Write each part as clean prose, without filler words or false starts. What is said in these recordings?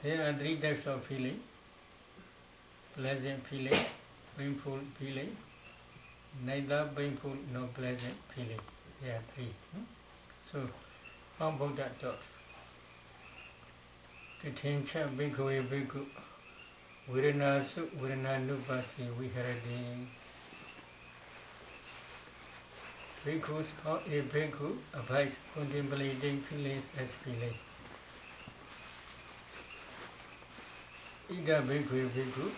There are three types of feeling: pleasant feeling, painful feeling, neither painful nor pleasant feeling. There are three. So, how Buddha taught? Titincha bhikkhave bhikkhu Vedana su Vedana nupasi viharati. Bhikkhus, how a bhikkhu abides contemplating feelings as feeling. Ida bhikkhave bhikkhu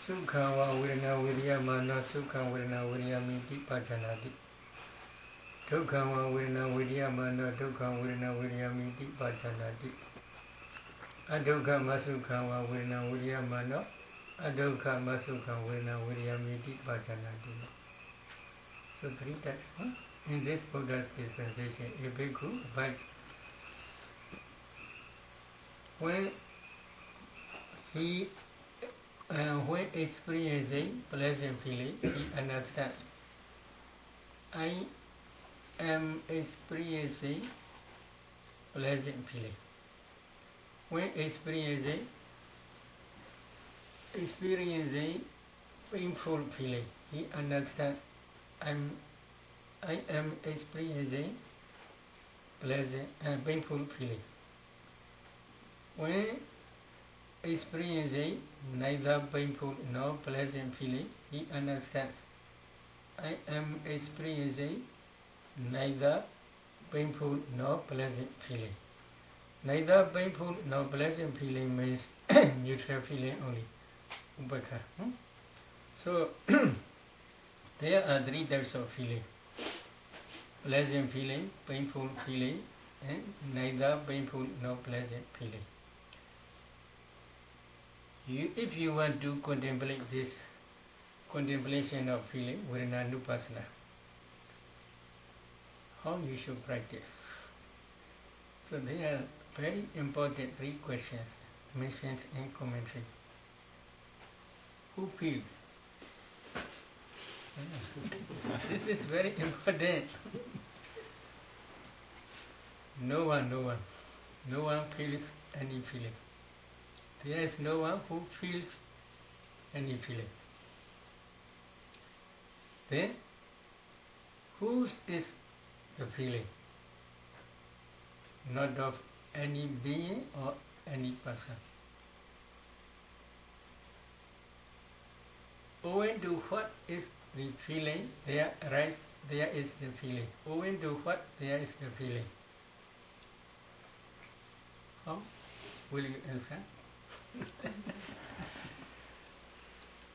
Sukha va Vedana viryamana Sukha Vedana viryamiti pajanati. Dukkha va Vedana viryamana Dukkha Vedana viryamiti pajanati. Adukkha masukha va Vedana viryamana Adukkha masukha Vedana viryamiti pajanati. So three types. In this Buddha's dispensation, a bhikkhu abides when experiencing pleasant feeling, he understands. I am experiencing pleasant feeling. When experiencing painful feeling, he understands. I am experiencing pleasant and painful feeling. When experiencing neither painful nor pleasant feeling, he understands. I am experiencing neither painful nor pleasant feeling. Neither painful nor pleasant feeling means neutral feeling only. Upekha. So there are three types of feeling: pleasant feeling, painful feeling, and neither painful nor pleasant feeling. If you want to contemplate this contemplation of feeling, Vedana-nupassana, how you should practice? So there are very important three questions mentioned in commentary. Who feels? This is very important. No one feels any feeling. There is no one who feels any feeling. Then, whose is the feeling? Not of any being or any person. Owing to what is the feeling, there is the feeling. Owing to what there is the feeling. How will you answer?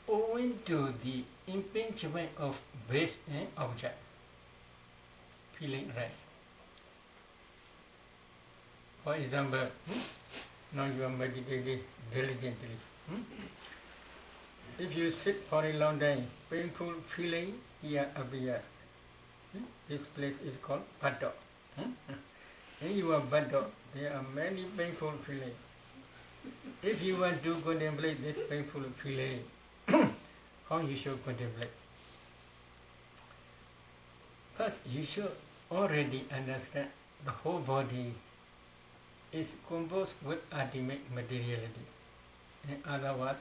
Owing to the impingement of base and object, feeling arises. For example, now you are meditating diligently. If you sit for a long time, painful feeling here appears. This place is called Pa-Auk. In your Pa-Auk, there are many painful feelings. If you want to contemplate this painful feeling, how you should contemplate? First, you should already understand the whole body is composed with ultimate materiality. In other words,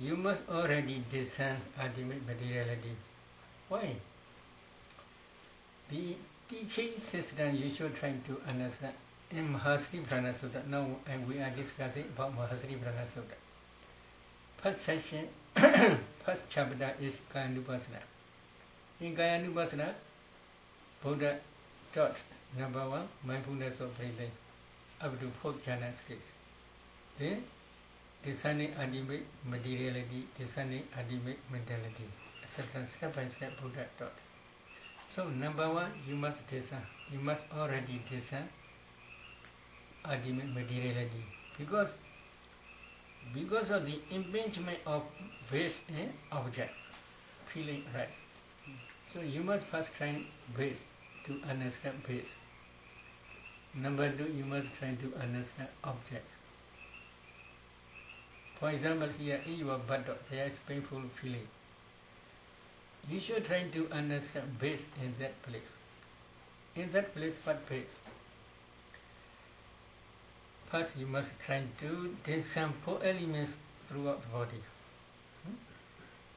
you must already discern ultimate materiality. Why? The teaching system you should try to understand. In Mahasri Prana Sutta, now we are discussing about Mahasri Prana Sutta. First section, first chapter is Kaya-nupassana. In Kaya-nupassana, Buddha taught number one, mindfulness of breathing, up to fourth jhana stage. Then, discerning ultimate materiality, discerning ultimate mentality, etc. Step by step, Buddha taught. So, number one, you must discern. You must already discern ultimate materiality. Because of the impingement of base and object, feeling arises. So, you must first try base to understand base. Number two, you must try to understand object. For example, here in your Pa-Auk, there is painful feeling. You should try to understand base in that place. In that place, what base? First, you must try to discern 4 elements throughout the body.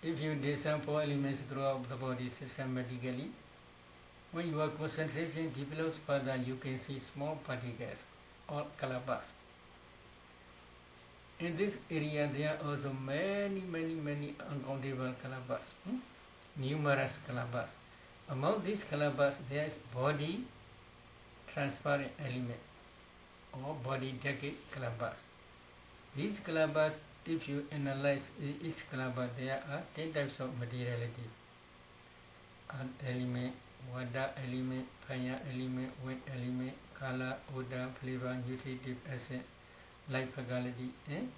If you discern 4 elements throughout the body systematically, when your concentration develops further, you can see small particles or color bars. In this area, there are also many uncountable color bars, numerous color bars. Among these color bars, there is body transparent element or body decade color bars. These color bars, if you analyze each color bar, there are 10 types of materiality. Earth element, water element, fire element, wind element, color, odor, flavor, nutritive acid, light faculty, and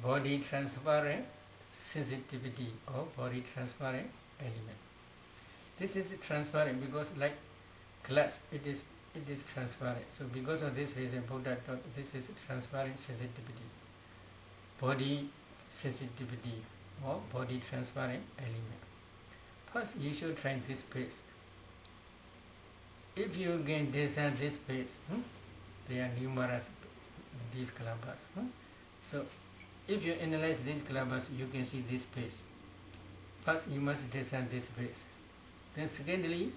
body transparent sensitivity or body transparent element. This is transparent because like glass, it is transparent. So because of this reason, Buddha taught this is transparent sensitivity, body sensitivity or body transparent element. First, you should try this paste. If you can discern this paste, there are numerous these color bars. So if you analyze these color bars, you can see this paste. First, you must discern this paste. Then secondly,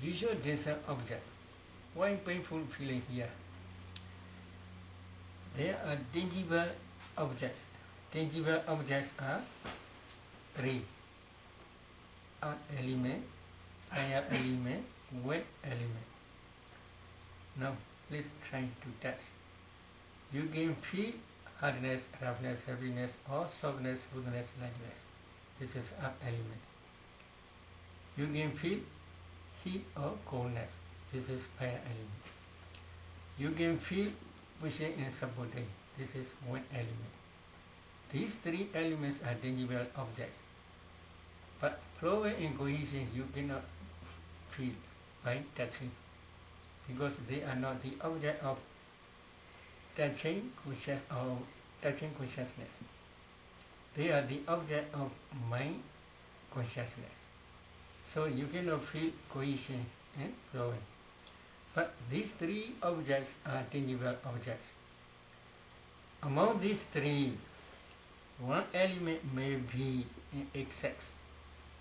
you should discern object. Why painful feeling here? There are tangible objects. Tangible objects are 3. Earth element, fire element, wind element. Now, please try to touch. You can feel hardness, roughness, heaviness, or softness, smoothness, lightness. This is earth element. You can feel heat or coldness. This is fire element. You can feel pushing and supporting. This is wind element. These 3 elements are tangible objects. But flow and cohesion you cannot feel by touching, because they are not the object of touching consciousness. They are the object of mind consciousness. So you cannot feel cohesion and flowing. But these 3 objects are tangible objects. Among these 3, one element may be in excess.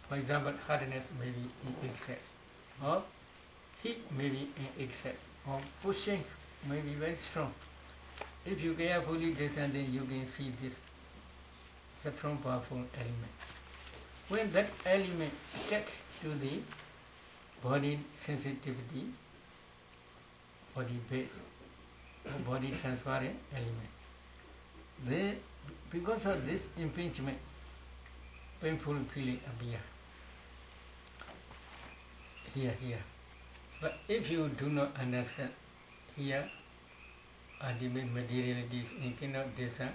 For example, hardness may be in excess, or heat may be in excess, or pushing may be very strong. If you carefully discern, then you can see this strong, powerful element. When that element gets to the body sensitivity, body base, or body transparent element, then because of this impingement, painful feeling appear. Here. But if you do not understand here, ultimate materialities, you cannot discern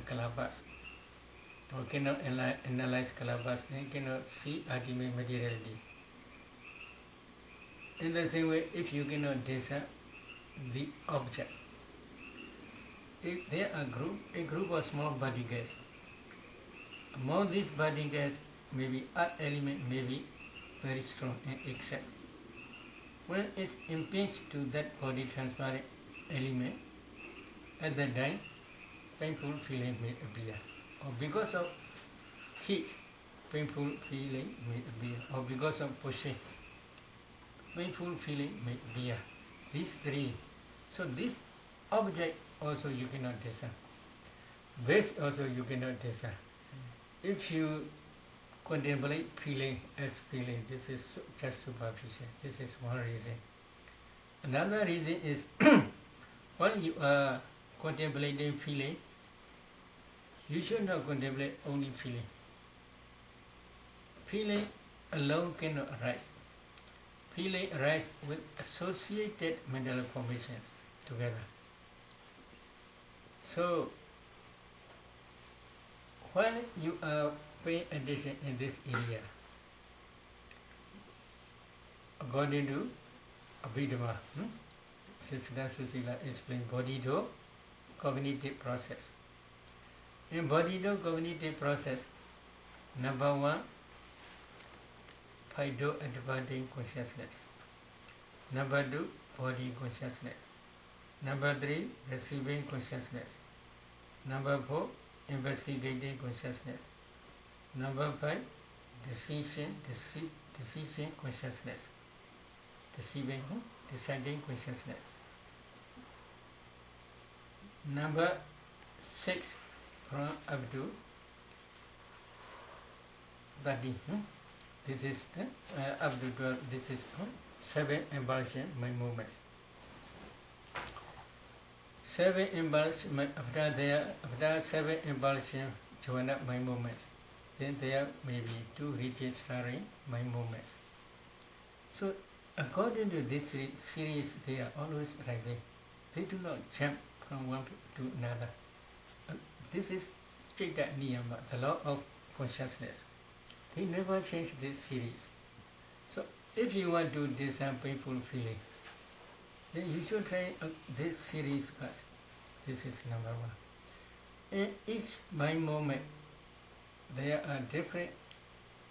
kalabas, or cannot analyze kalabas, and you cannot see ultimate materiality. In the same way, if you cannot discern the object, if there are a group of small particles, among these particles, maybe earth element may be very strong and excess. When it's impinged to that body transparent element, at that time, painful feeling may appear. Or because of heat, painful feeling may appear. Or because of pushing, painful feeling may appear. These 3. So this object also you cannot discern. Base also you cannot discern. If you contemplate feeling as feeling, this is just superficial. This is one reason. Another reason is when you are contemplating feeling, you should not contemplate only feeling. Feeling alone cannot arise. Feeling arises with associated mental formations together. So, when you are paying attention in this area, according to Vedana, Siddhanta Susila explained body-to cognitive process. In body-to cognitive process, number 1, phyto-adverting consciousness. Number 2, body consciousness. Number 3, receiving consciousness. Number 4, investigating consciousness. Number 5, decision consciousness. Deciding consciousness. Number 6, from up to 30. This is up to 12. This is 7 impulsion, my movements. 7 impulsion, after 7 impulsion, join up my movements. Then there may be 2 registering my movements. So according to this series, they are always rising. They do not jump from one to another. This is Chitta Niyama, the law of consciousness. They never change this series. So if you want to discern painful feeling, then you should try this series first. This is number 1. In each mind moment, there are different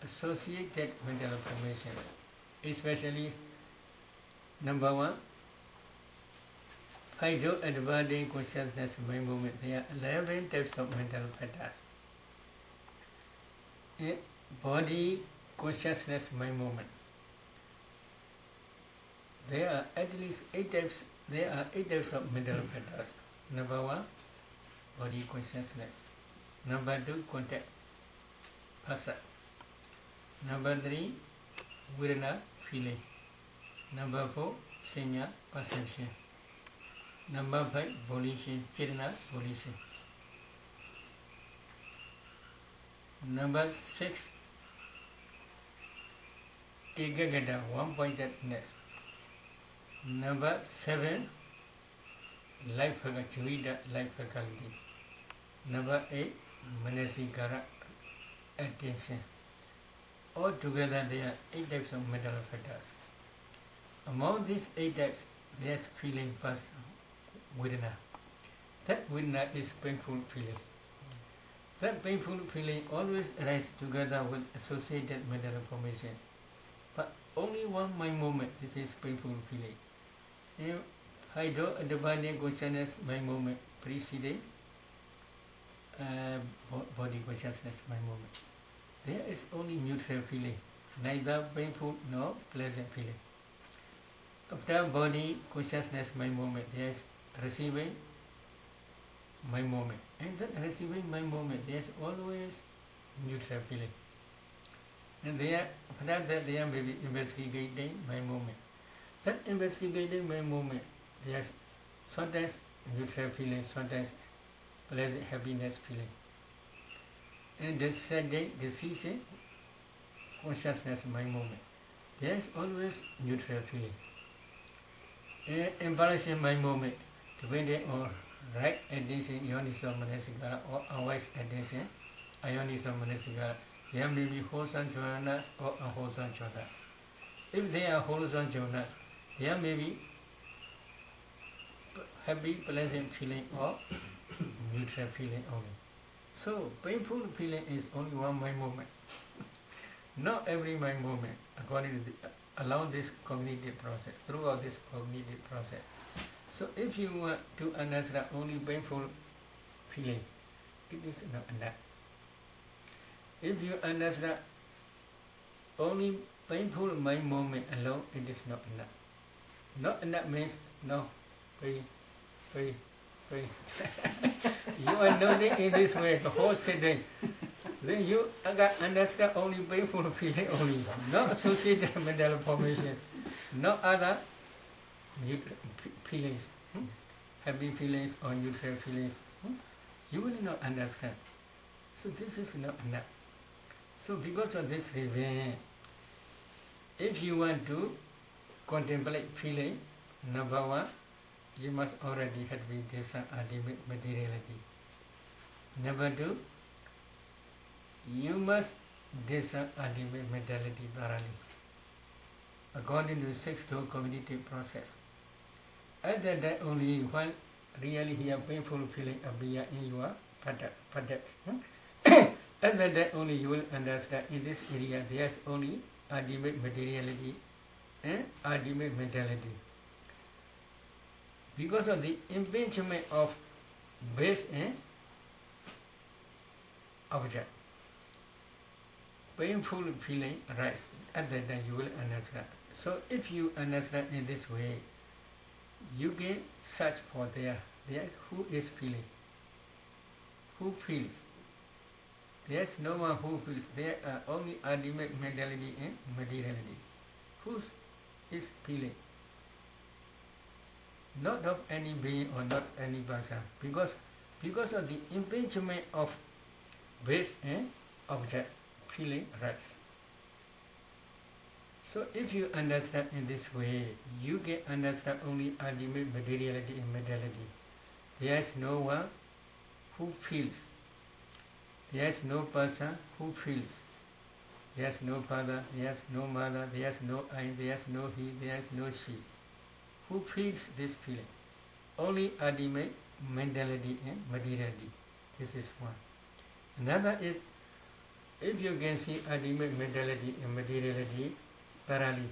associated mental formations, especially number 1, hydro-advancing consciousness mind movement. There are 11 types of mental patterns. In body consciousness mind movement, there are at least 8 types. There are 8 types of mental patterns. Number 1, body consciousness. Number 2, contact, phasa. Number 3, Vedana, feeling. Number 4, sanya, perception. Number 5, volition, Vedana, volition. Number 6, ekagata, one-pointedness. Number 7, life faculty, life faculty. Number 8, manasikara, attention. Altogether, there are 8 types of mental factors. Among these 8 types, there is feeling first, Vedana. That Vedana is painful feeling. That painful feeling always arises together with associated mental formations. But only one mind moment, this is painful feeling. In hydro-advancing consciousness mind moment precedes body consciousness mind moment. There is only neutral feeling, neither painful nor pleasant feeling. After body consciousness mind moment, there is receiving mind moment. And that receiving mind moment, there is always neutral feeling. And there, after that, there may be investigating mind moment. That investigating mind moment, there is sometimes neutral feeling, sometimes pleasant happiness feeling. And deciding decision consciousness mind moment, there is always neutral feeling. In embarrassing mind moment, depending on right attention, yoniso manasikara, or unwise attention, ayoniso manasikara, there may be wholesome jhanas or unwholesome jhanas. If they are wholesome jhanas, there may be happy, pleasant feeling or neutral feeling only. So, painful feeling is only one mind moment. Not every mind moment, according to along this cognitive process, throughout this cognitive process. So, if you want to understand only painful feeling, it is not enough. If you understand only painful mind moment alone, it is not enough. Not enough means no, pain. You are noting in this way the whole sitting. Then you understand only painful feeling only, not associated mental formations, not other feelings, happy feelings or neutral feelings. You will not understand. So this is not enough. So because of this reason, if you want to contemplate feeling, number 1, you must already have this ultimate materiality. Number 2, you must discern ultimate mentality thoroughly, according to 6-door cognitive process. At that time only, when really here painful feeling appear in your patak. At that time only you will understand in this area there is only ultimate materiality and ultimate mentality. because of the impingement of base and object. Painful feeling arises. At that time you will understand. So if you understand in this way, you can search for there who is feeling, who feels. There is no one who feels. There are only ultimate mentality and materiality. Who is feeling? Not of any being or not any person. Because of the impingement of base and object, feeling arises. So if you understand in this way, you can understand only ultimate materiality and mentality. There is no one who feels. There is no person who feels. There is no father, there is no mother, there is no I, there is no he, there is no she. Who feels this feeling? Only ultimate mentality and materiality. This is one. Another is, if you can see ultimate mentality and materiality thoroughly,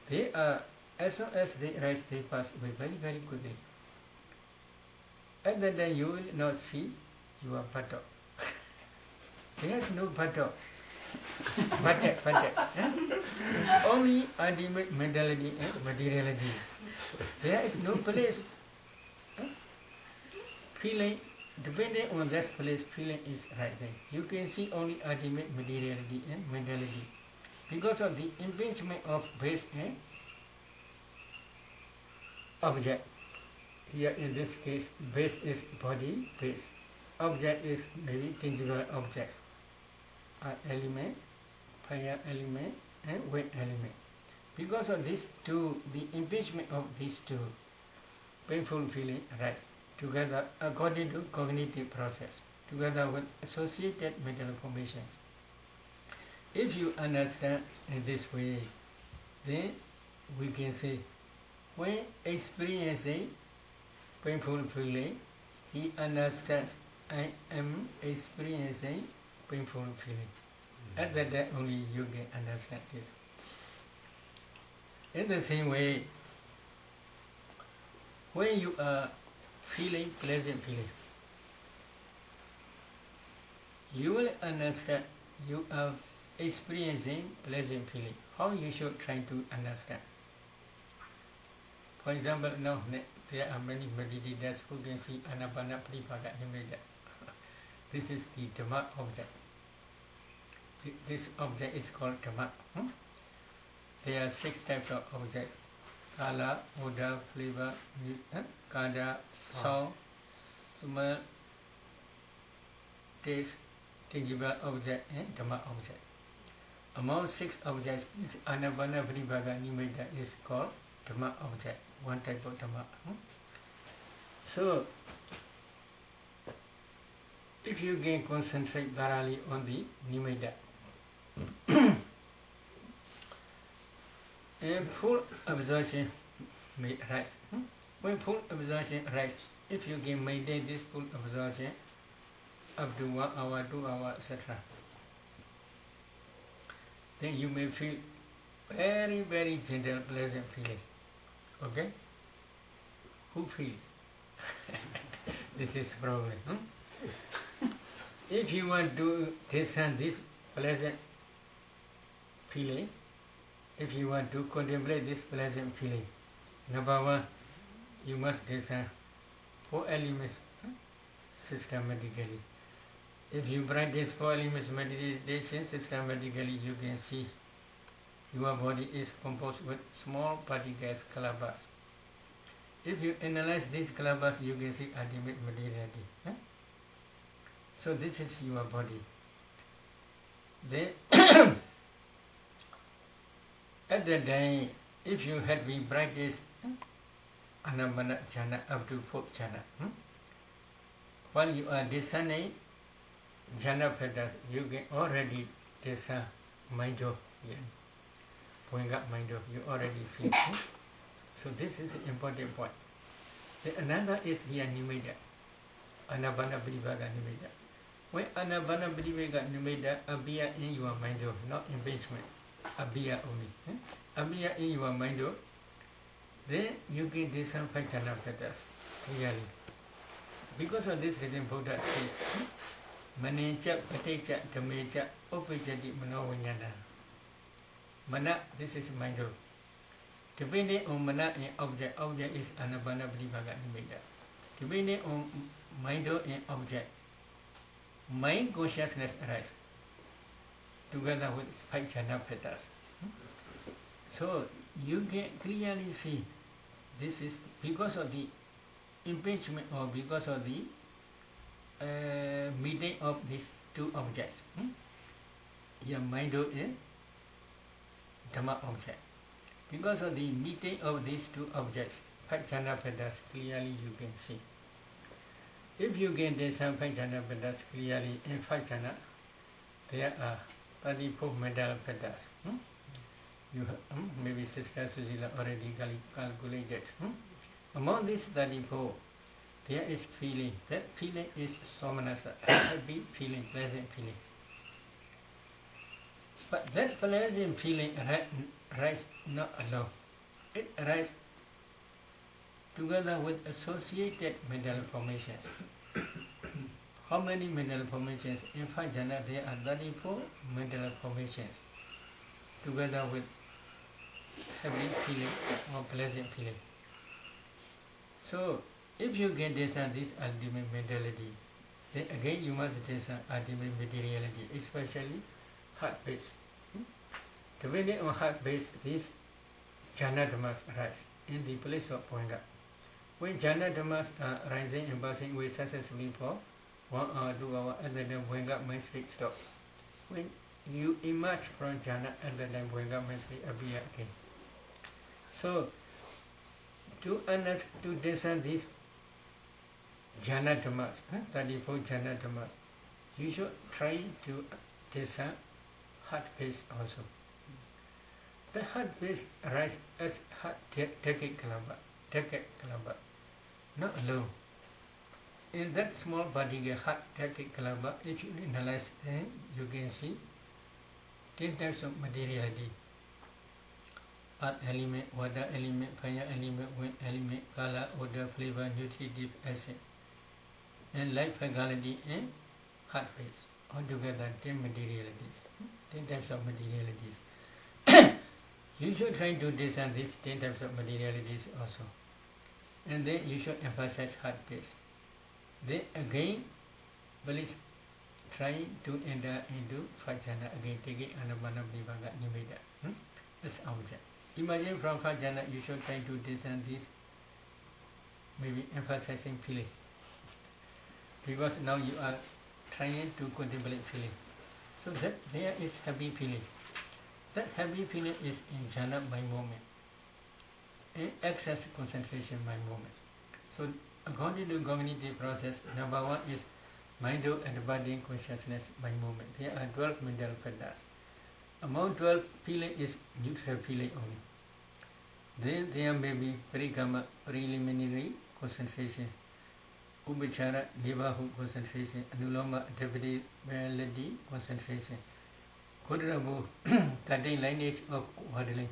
they are, as soon as they rise, they pass away very, very quickly. At that time you will not see your Pa-Auk. There is no Pa-Auk. Only ultimate mentality and materiality. There is no place. Feeling, depending on that place, feeling is rising. You can see only ultimate materiality and mentality. Because of the impingement of base and object. Here in this case, base is body base. Object is maybe tangible objects. Element, fire element, and weight element. Because of these two, the impingement of these two, painful feeling arises together according to cognitive process, together with associated mental formations. If you understand in this way, then we can say, when experiencing painful feeling, he understands, I am experiencing painful feeling. At that time only you can understand this. In the same way, when you are feeling pleasant feeling, you will understand you are experiencing pleasant feeling. How you should try to understand. For example, now there are many meditators who can see Anapana Pripaka Nimitta. This is the Dhamma object. This object is called Dhamma. There are 6 types of objects: Kala, odor, flavor, Kada, sound, smell, taste, tangible object, and Dhamma object. Among 6 objects, this Anapana Pripaka Nimitta is called Dhamma object, one type of Dhamma. So, if you can concentrate thoroughly on the Nimitta, and full absorption may arise. When full absorption arises, if you can maintain this full absorption up to 1 hour, 2 hours, etc., then you may feel very, very gentle, pleasant feeling. Okay? Who feels? This is problem. If you want to discern this pleasant feeling, if you want to contemplate this pleasant feeling, number 1, you must discern 4 elements systematically. If you practice 4 elements meditation systematically, you can see your body is composed with small particles, clusters. If you analyze these clusters, you can see ultimate materiality. So this is your body. Then at that time, if you had been practiced Anapana jhana up to 4th jhana, while you are discerning jhana factors, you can already discern mind-o. Mind-o, you already see. So this is an important point. The another is here Nimitta, Anapana Pripaka Nimitta. When Anapana Pripaka Nimitta appear in your mind-o, not impingement, appear only. Appear in your mind-o, then you can discern five jhana fetters clearly. Because of this reason, Buddha says, Manecha, Patecha, Dhamecha, Upajati, Manovinyana. Mana, this is mind. Depending on mana and object, object is Anapana Padipaga Nimeda. Depending on mind and object, mind consciousness arises together with five jhana fetters. So you can clearly see this is because of the impingement or because of the meeting of these two objects. Your mind and Dhamma object. Because of the meeting of these two objects, five jhana fetters clearly you can see. If you can discern five jhana fetters clearly in five jhana, there are 34 mental fetters. You have, maybe Sister Susila already calculated. Among these 34, there is feeling. That feeling is somanasa, happy feeling, pleasant feeling. But that pleasant feeling arises not alone. It arises together with associated mental formations. How many mental formations? In five jhana, there are 34 mental formations together with happy feeling or pleasant feeling. So, if you can discern this ultimate mentality, then again you must discern ultimate materiality, especially heart-based. Depending on heart-based, these jhana dhammas arise in the place of Bhanga. When jhana dhammas are rising and passing away successfully for 1 hour, 2 hours, at the time Bhanga mind state stops. When you emerge from jhana, at the time Bhanga mind state appear again. So, to discern these jhana dhammas, 34 jhana dhammas, you should try to discern heart-based also. The heart-based arises as heart decade kalamba, not alone. In that small particle heart decade kalamba, if you analyze, then you can see 10 types of materiality. Earth element, water element, fire element, wind element, color, odor, flavor, nutritive acid, and light faculty and heart base. Altogether 10 materialities, 10 types of materialities. You should try to discern these 10 types of materialities also. And then you should emphasize heart base. Then again, please try to enter into five jhana again, taking Anapana Vibhaga Nimeda as object. Imagine from five jhana you should try to discern this, maybe emphasizing feeling. Because now you are trying to contemplate feeling. So that there is happy feeling. That happy feeling is in jhana by moment. In excess concentration by moment. So according to cognitive process, number 1 is mind and body consciousness by moment. There are 12 mental fetters. Among 12, feeling is neutral feeling only. Then there may be parikama, preliminary concentration, upachara, nibahu concentration, anuloma, adaptability concentration, kodrabu, cutting lineage of waddling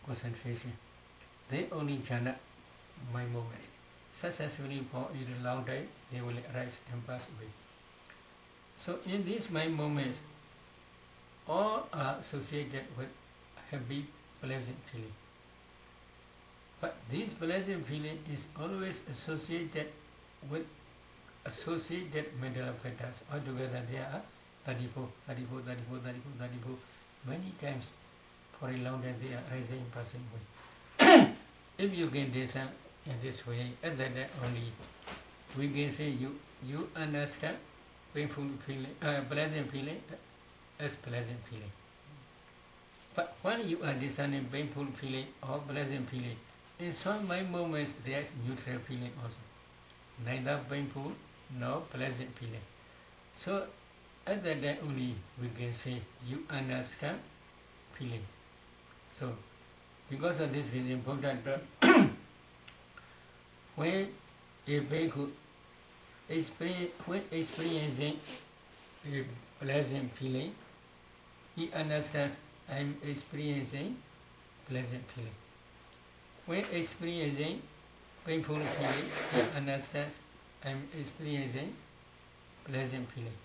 concentration. They only jhana my moments. Successfully for a long time, they will arise and pass away. So in these mind moments, all are associated with happy, pleasant feeling. But this pleasant feeling is always associated with associated mental fetters. Altogether there are 34. Many times for a long time they are rising and passing away. If you can discern in this way, at that time only, we can say you understand painful feeling, pleasant feeling as pleasant feeling. But when you are discerning painful feeling or pleasant feeling, in some mind moments there is neutral feeling also. Neither painful nor pleasant feeling. So at that time only we can say you understand feeling. So because of this reason, Buddha when a bhikkhu when experiencing a pleasant feeling, he understands I am experiencing pleasant feeling. When experiencing painful feeling, he understands I'm experiencing pleasant feeling.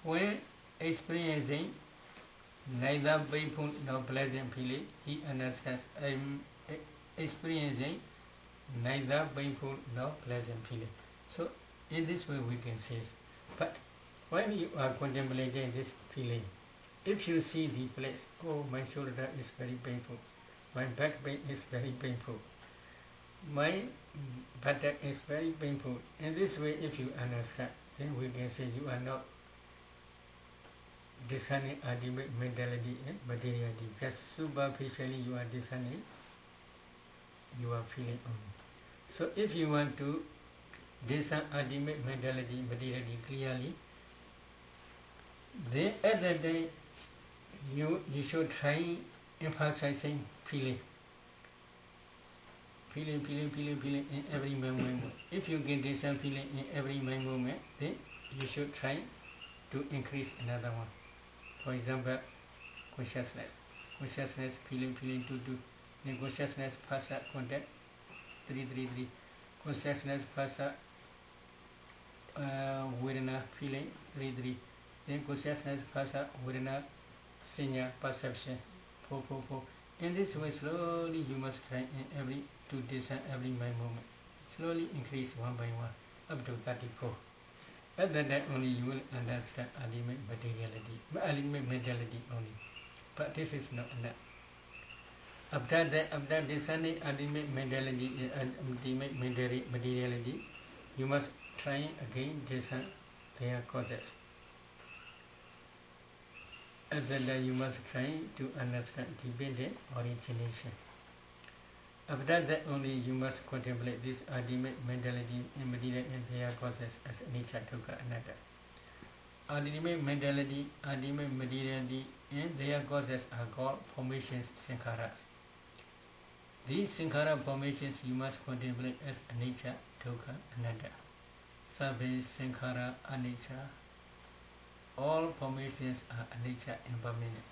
When experiencing neither painful nor pleasant feeling, he understands I'm experiencing neither painful nor pleasant feeling. So in this way we can say, but when you are contemplating this feeling, if you see the place, oh, my shoulder is very painful, my back pain is very painful, my buttock is very painful. In this way, if you understand, then we can say you are not discerning ultimate mentality and materiality. Just superficially you are discerning, you are feeling only. So if you want to discern ultimate mentality, materiality clearly, then at that day you should try emphasizing feeling. Feeling in every moment. If you get this feeling in every moment, then you should try to increase another one. For example, consciousness. Consciousness, feeling, 2. Then consciousness, phasa, contact, 3. Consciousness, phasa, Vedana, feeling, 3. Then consciousness, phasa, Vedana, sinya, perception, 4. In this way, slowly you must try in every to discern every moment. Slowly increase one by one up to 34. At that time only you will understand ultimate materiality, ultimate mentality only. But this is not enough. After that, after discerning ultimate mentality and ultimate materiality, you must try again discern their causes. At that time you must try to understand dependent origination. After that only you must contemplate this ultimate mentality and material and their causes as anicca, dukkha, anatta. Ultimate mentality, ultimate materiality and their causes are called formations, sankharas. These sankhara formations you must contemplate as anicca, dukkha, anatta. Sabbe sankhara anicca. All formations are anicca, impermanent.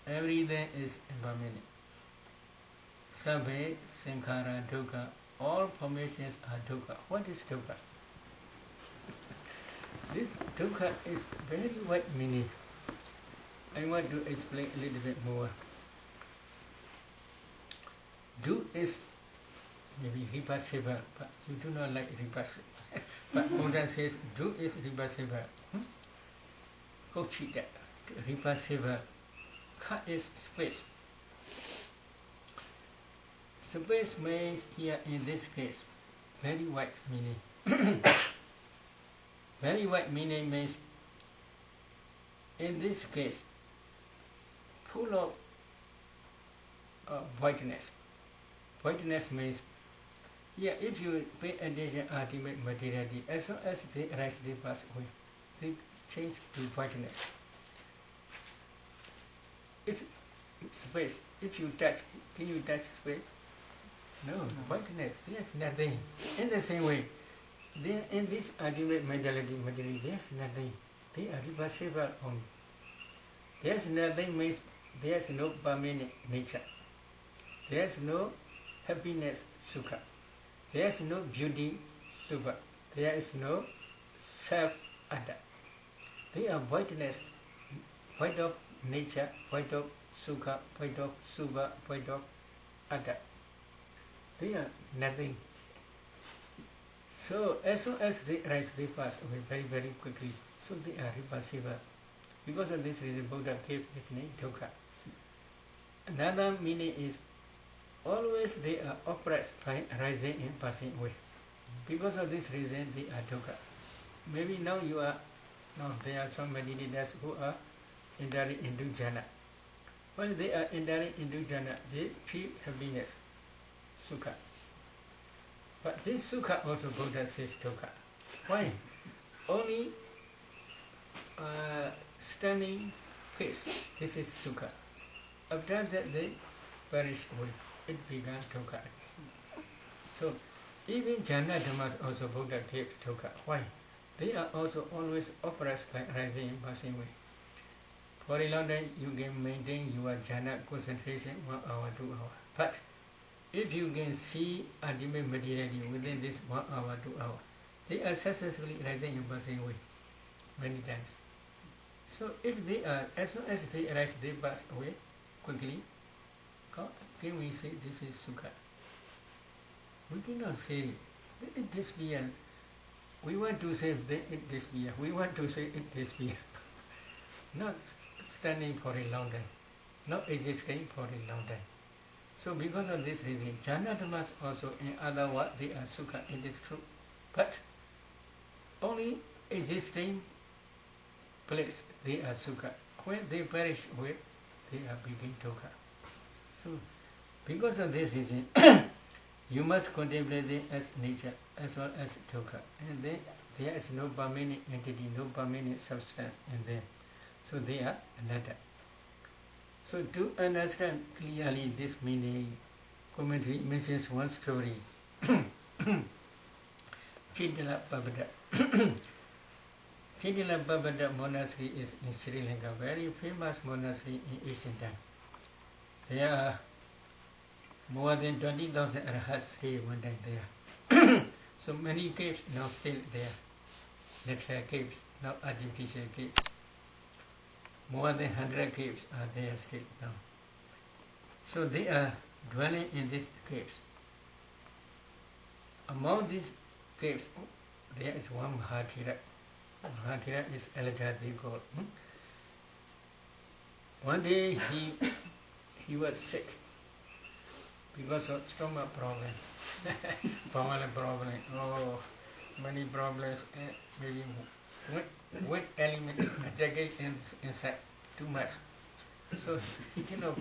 Everything is impermanent. Sabbe sankhara dukkha. All formations are dukkha. What is dukkha? This dukkha is very wide meaning. I want to explain a little bit more. Do is maybe reversible, but you do not like reversible. But Buddha says do is reversible. Kochita, reversible. Ka is space. Space means here in this case very wide meaning. Very wide meaning means in this case full of voidness. Voidness means, yeah, if you pay attention ultimate materiality, as soon as they arise, they pass away. They change to voidness. If space, if you touch, can you touch space? No, voidness, there's nothing. In the same way, then in this ultimate mentality, there's nothing. They are reversible only. There's nothing means there's no permanent nature. There's no happiness, sukha. There's no beauty, subha. There is no self, atta. They are voidness, void of nature, void of sukha, void of subha, void of atta. They are nothing. So as soon as they arise, they pass away very, very quickly. So they are reversible. Because of this reason, Buddha gave his name dukkha. Another meaning is always they are oppressed by arising and passing away. Because of this reason, they are dukkha. Maybe now you are, now there are some meditators who are entering into jhana. When they are entering into jhana, they feel happiness, sukha. But this sukha also Buddha says dukkha. Why? Only standing face, this is sukha. After that they perish away. It began dukkha. So even jhana dhammas also Buddha gave dukkha. Why? They are also always oppressed by rising and passing away. For a long time you can maintain your jhana concentration 1 hour, 2 hours. But if you can see ultimate materiality within this 1 hour, 2 hours, they are successfully arising in passing away many times. So if they are, as soon as they arise, they pass away quickly. Can we say this is Sukha? We cannot say it disappears. We want to say that it disappears. We want to say it disappears. Not standing for a long time, not existing for a long time. So because of this reason, Janatamas also, in other words, they are Sukha, it is true. But only existing place, they are Sukha. When they perish away, they are becoming Dukkha. So because of this reason, you must contemplate them as nature as well as dukkha. And then there is no permanent entity, no permanent substance in them. So they are anatta. So to understand clearly this meaning, commentary mentions one story. Chitala Pabada. Chitala Pabada monastery is in Sri Lanka, very famous monastery in ancient time. There are more than 20,000 arahats stay one time there. So many caves now still there. Natural caves, not artificial caves. More than 100 caves are there still now. So they are dwelling in these caves. Among these caves, there is one Mahathira. Mahathira is elder, they call. One day he was sick because of stomach problem. Oh, many problems, maybe wet element is attacking inside too much. So he cannot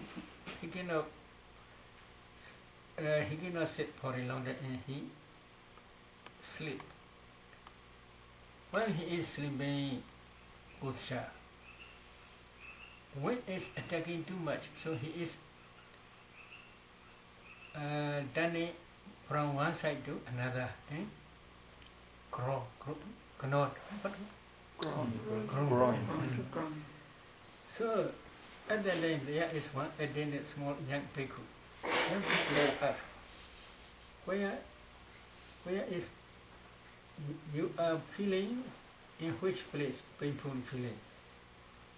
sit for a long time, and he sleep. While he is sleeping, Utsha, when it's attacking too much, so he is turning from one side to another. So at that time there is one attendant small young bhikkhu. Young bhikkhu asked, where is you are feeling, in which place painful feeling?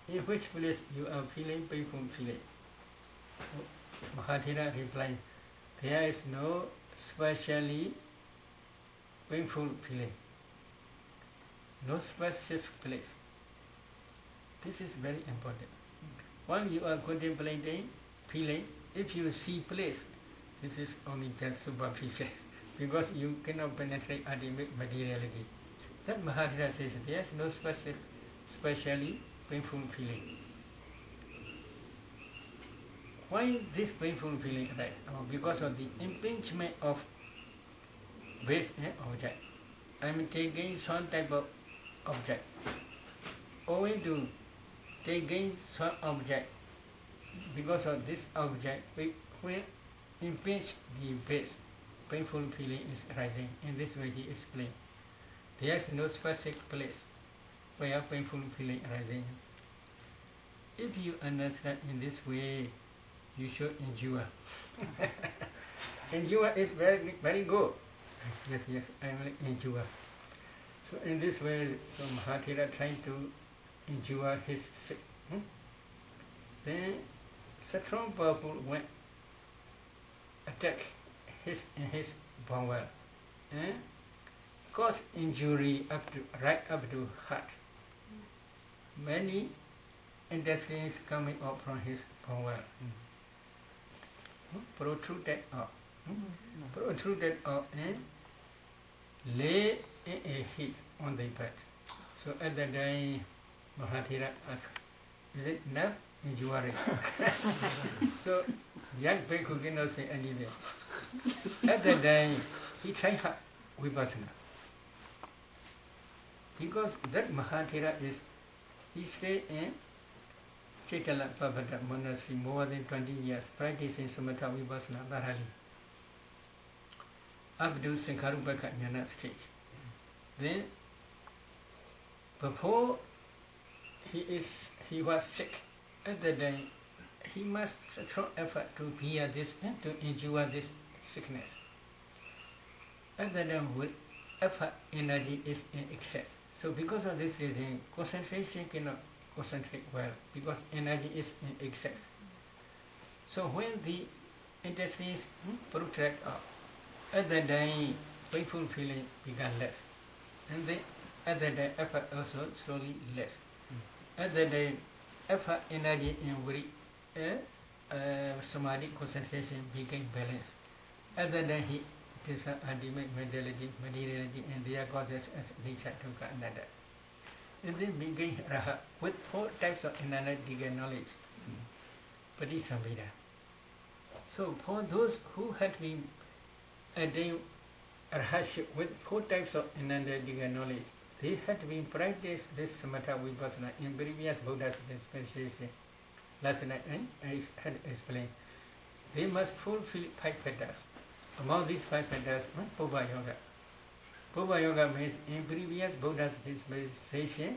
In which place you are feeling painful feeling? Mahathira replied, there is no specially painful feeling, no specific place. This is very important. When you are contemplating feeling, if you see place, this is only just superficial, because you cannot penetrate ultimate materiality. That Mahathira says there is no specially painful feeling. Why this painful feeling arises? Because of the impingement of base and object. I am taking some type of object. Owing to taking some object, because of this object, when impinge the base, painful feeling is arising. In this way he explained. There is no specific place where painful feeling arising. If you understand in this way, you should endure. Endure is very, very good. Yes, I will endure. So in this way, so Mahathira trying to endure his sick. Then strong powerful went attack his bowel and caused injury right up to heart. Many intestines coming up from his bowel. Protruded out. Protruded out and lay in a heap on the bed. So at that time, Mahathira asked, is it enough injury? So young bhikkhu cannot say anything. At that time, he tried hard vipassana. Because that Mahathira he stayed in Chaitala Pavada monastery more than 20 years, practicing Samatha Vipassana thoroughly, up to Sankharupaka Jnana stage. Then, before he was sick, at that time, he must throw effort to bear this and to endure this sickness. Other than with effort, energy is in excess. So because of this reason, concentration cannot concentrate well because energy is in excess. So when the intestines protract up, at the day painful feeling become less, and then at the day effort also slowly less. At the day effort, energy, and very samadhi concentration became balanced. At the day he is ultimate mentality, materiality, and their causes as nature to another. And then begin raha with 4 types of analytical knowledge. Patisambhida. So for those who had been attained rahasya with 4 types of analytical knowledge, they had been practiced this samatha vipassana in previous Buddha's dispensation. Last night I had explained. They must fulfill 5 fetters. Among these 5 fetters, Puva Yoga. Puva Yoga means in previous Buddha's dispensation,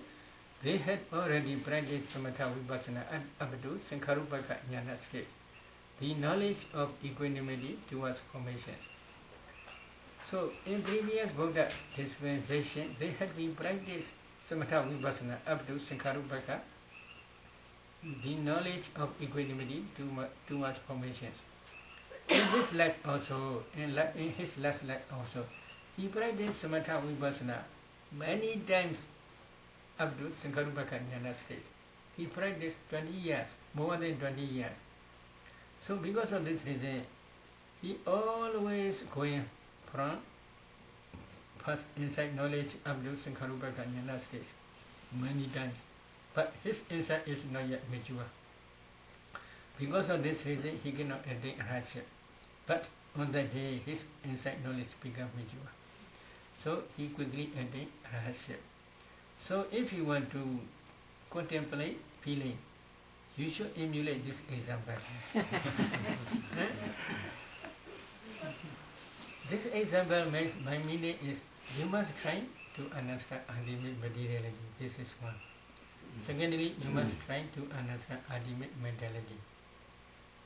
they had already practiced samatha vipassana up to Sankharupaka jnana stage, the knowledge of equanimity towards formations. So in previous Buddha's dispensation, they had been practiced samatha vipassana up to Sankharupaka, the knowledge of equanimity towards formations. In this life also, in his last life also, he practiced samatha vipassana many times up to Sankharupaka jnana stage. He practiced 20 years, more than 20 years. So because of this reason, he always going from first insight knowledge up to Sankharupaka jnana stage, many times. But his insight is not yet mature. Because of this reason, he cannot attain rahasya. But on that day, his insight knowledge become mature. So he quickly attained rahasya. So if you want to contemplate feeling, you should emulate this example. This example makes my meaning is you must try to understand ultimate materiality. This is one. Secondly, you must try to understand ultimate mentality.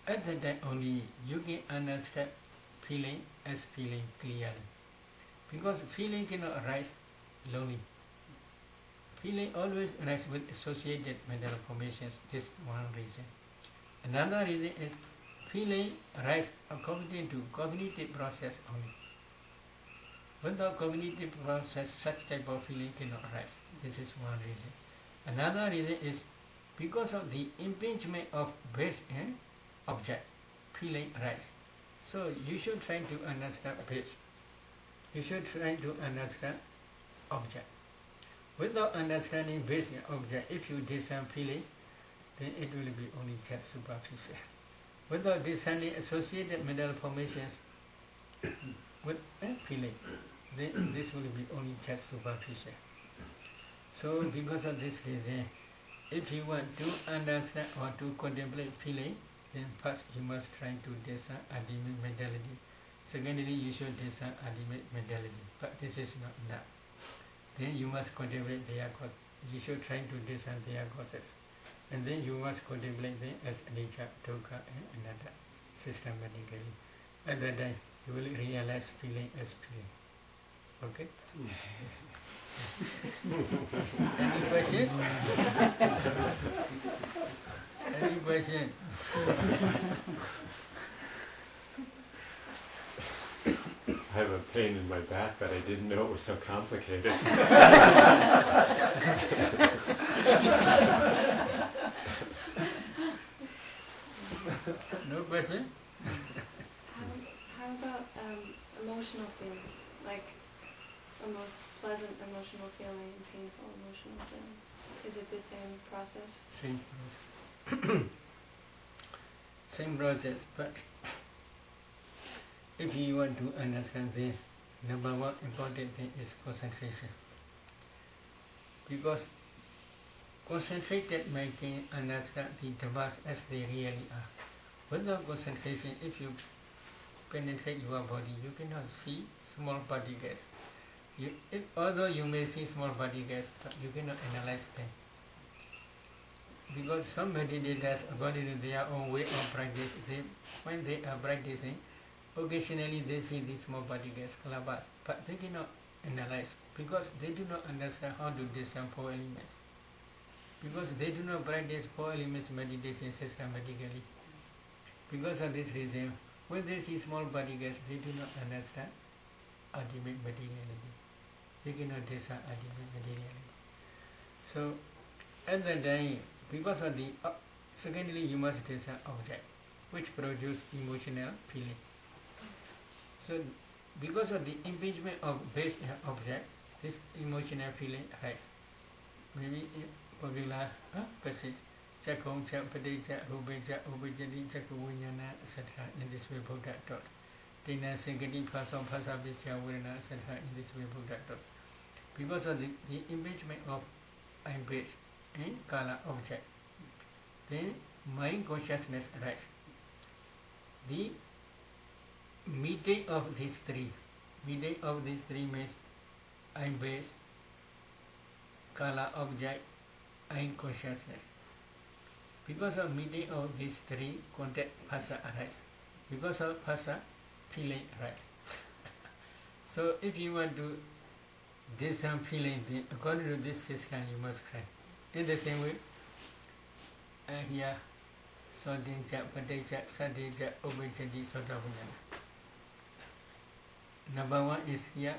At that time only you can understand feeling as feeling clearly. Because feeling cannot arise lonely. Feeling always arises with associated mental formations. This is one reason. Another reason is feeling arises according to cognitive process only. Without cognitive process, such type of feeling cannot arise. This is one reason. Another reason is because of the impingement of base and object, feeling arises. So you should try to understand base. You should try to understand object. Without understanding base and object, if you discern feeling, then it will be only just superficial. Without discerning associated mental formations with feeling, then this will be only just superficial. So because of this reason, if you want to understand or to contemplate feeling, then first you must try to discern ultimate mentality. Secondly, you should discern ultimate mentality. But this is not enough. Then you must contemplate their cause. You should try to discern their causes. And then you must contemplate them as anicca, dukkha, and anatta systematically. At that time, you will realize feeling as feeling. Okay? Any question? Any question? I have a pain in my back, but I didn't know it was so complicated. No question? How about emotional feeling? Like pleasant emotional feeling and painful emotional feeling? Is it the same process? Same process. Same process, but if you want to understand the number one important thing is concentration. Because concentrated mind can understand the dhammas as they really are. Without concentration, if you penetrate your body, you cannot see small particles. Although you may see small particles, but you cannot analyze them. because some meditators, according to their own way of practice, when they are practicing, occasionally they see these small particles, kalabas, but they cannot analyze because they do not understand how to discern four elements. Because they do not practice four elements meditation systematically. Because of this reason, when they see small particles, they do not understand ultimate materiality. They cannot discern ultimate materiality. So, at that time, because of the secondly, you must discern object, which produce emotional feeling. So, because of the impingement of base object, this emotional feeling arises. Maybe in popular passage, Chakong, Chapadicha, Rubeja, Ubijadi, Chakuvinyana, etc. In this way, Buddha taught. Tina Singati, Pasam, Pasabicha, Virana, etc. In this way, Buddha taught. Because of the impingement of base in color object, then mind consciousness arises. The mediate of these three means base, color object, and consciousness. Because of mediate of these three, contact phasa arises. Because of phasa, feeling arises. So if you want to discern feeling, according to this system, you must try. In the same way, here, Sodinja, Padeja, Sadeja, Obejadi, Sotavunyana. Number one is here,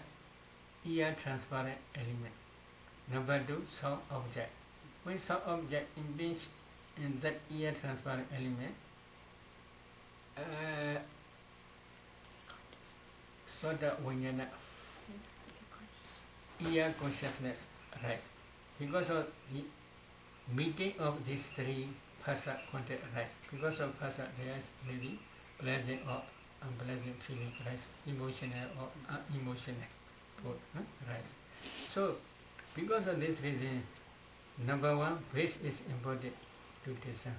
ear transparent element. Number two, sound object. When sound object impinges in that ear transparent element, Sotavunyana, ear consciousness arises. Because of the meeting of these three phasa content arise. Because of phasa, there is maybe pleasant or unpleasant feeling arise, emotional or unemotional both arise. So, because of this reason, number one, base is important to discern.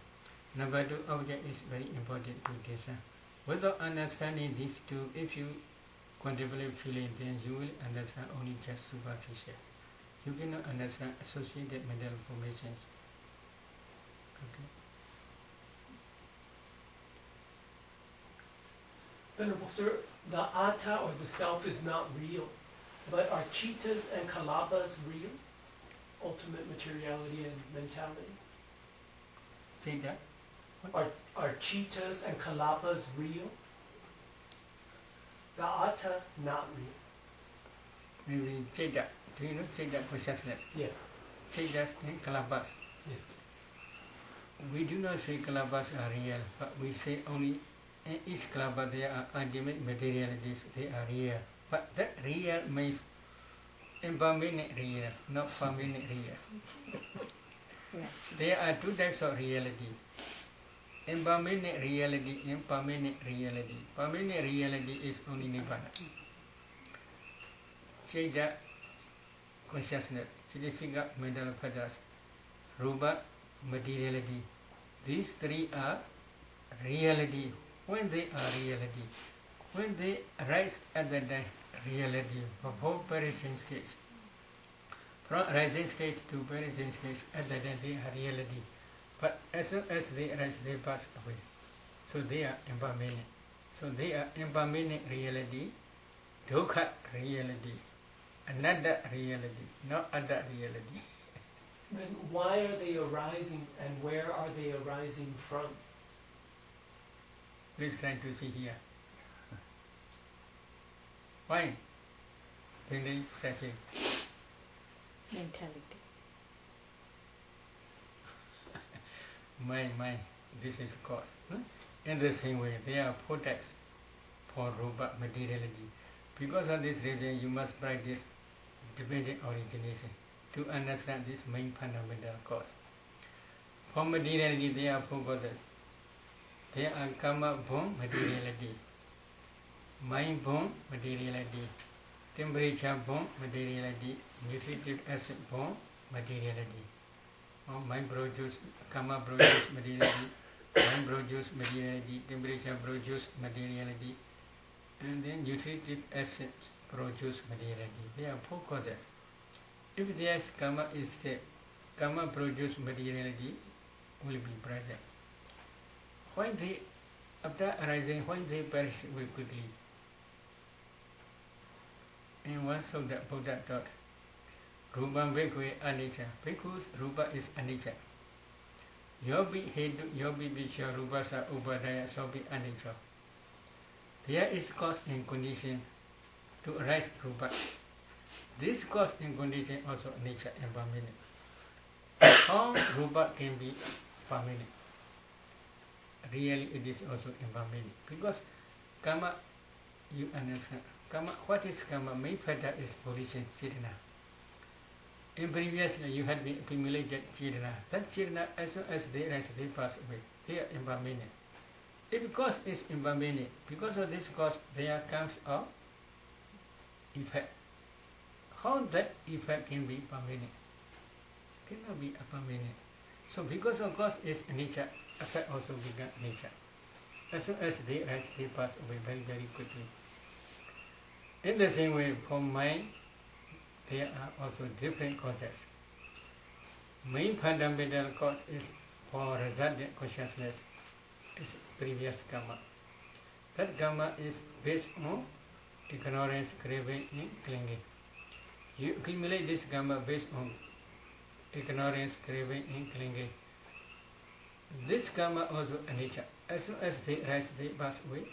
Number two, object is very important to discern. Without understanding these two, if you contemplate feeling, then you will understand only just superficial. You cannot understand associated mental formations. Okay. Venerable Sir, the atta or the self is not real, but are chittas and kalabas real? Ultimate materiality and mentality? Say that. Are chittas and kalabas real? The atta not real. Maybe Cheda. Do you know Cheda consciousness? Yeah. Chedas and Kalabas. Yes. We do not say Kalabas are real, but we say only in each Kalabas there are ultimate materialities, they are real. But that real means impermanent real, not permanent real. Yes. There are two types of reality. Impermanent reality and permanent reality. Permanent reality is only Nibbana. Cheda consciousness, Chidisika mental factors, Rupa materiality. These three are reality. When they are reality, when they arise at the time, reality before perishing stage. From rising stage to perishing stage, at the time they are reality. But as soon as they arise, they pass away. So they are impermanent. So they are impermanent reality, dukkha reality, anatta reality, not atta reality. Then why are they arising and where are they arising from? Please try to see here. Why? Feeling session. Mentality. Mind. This is cause. In the same way, there are four types for rupa materiality. Because of this reason, you must practice dependent origination to understand this main fundamental cause. For materiality, there are four causes. There are karma born materiality, mind born materiality, temperature born materiality, nutritive acid born materiality. Mind produce, karma produce materiality, mind produce materiality, temperature produce materiality, and then nutritive acid produce materiality. There are four causes. If there is karma is there, karma produce materiality, will be present. When they, after arising, when they perish away quickly. And one so that Buddha taught, Rupam Bhikkhve anicca. Bhikkhus, Rupa is anicca. Yobi Hedu, Yobi Vichya, Rupasa Upadaya, Sobi anicca. There is cause and condition to arise Rupa. This cause and condition also nature and permanent. How Rupa can be permanent? Really it is also impermanent. Because karma, you understand. Karma, what is karma? Main factor is volition, chitana. In previous you had been accumulated chitana. That chitana, as soon as they rise, they pass away. They are impermanent. If cause is impermanent, because of this cause there comes a effect. How that effect can be permanent? Cannot be a permanent. So because of cause is nature, effect also becomes nature. As soon as they rise, they pass away very, very quickly. In the same way, for mind, there are also different causes. Main fundamental cause is for resultant consciousness is previous karma. That karma is based on ignorance, craving, and clinging. You accumulate this karma based on ignorance, craving, and clinging. This karma also anicca. As soon as they rise, they pass away.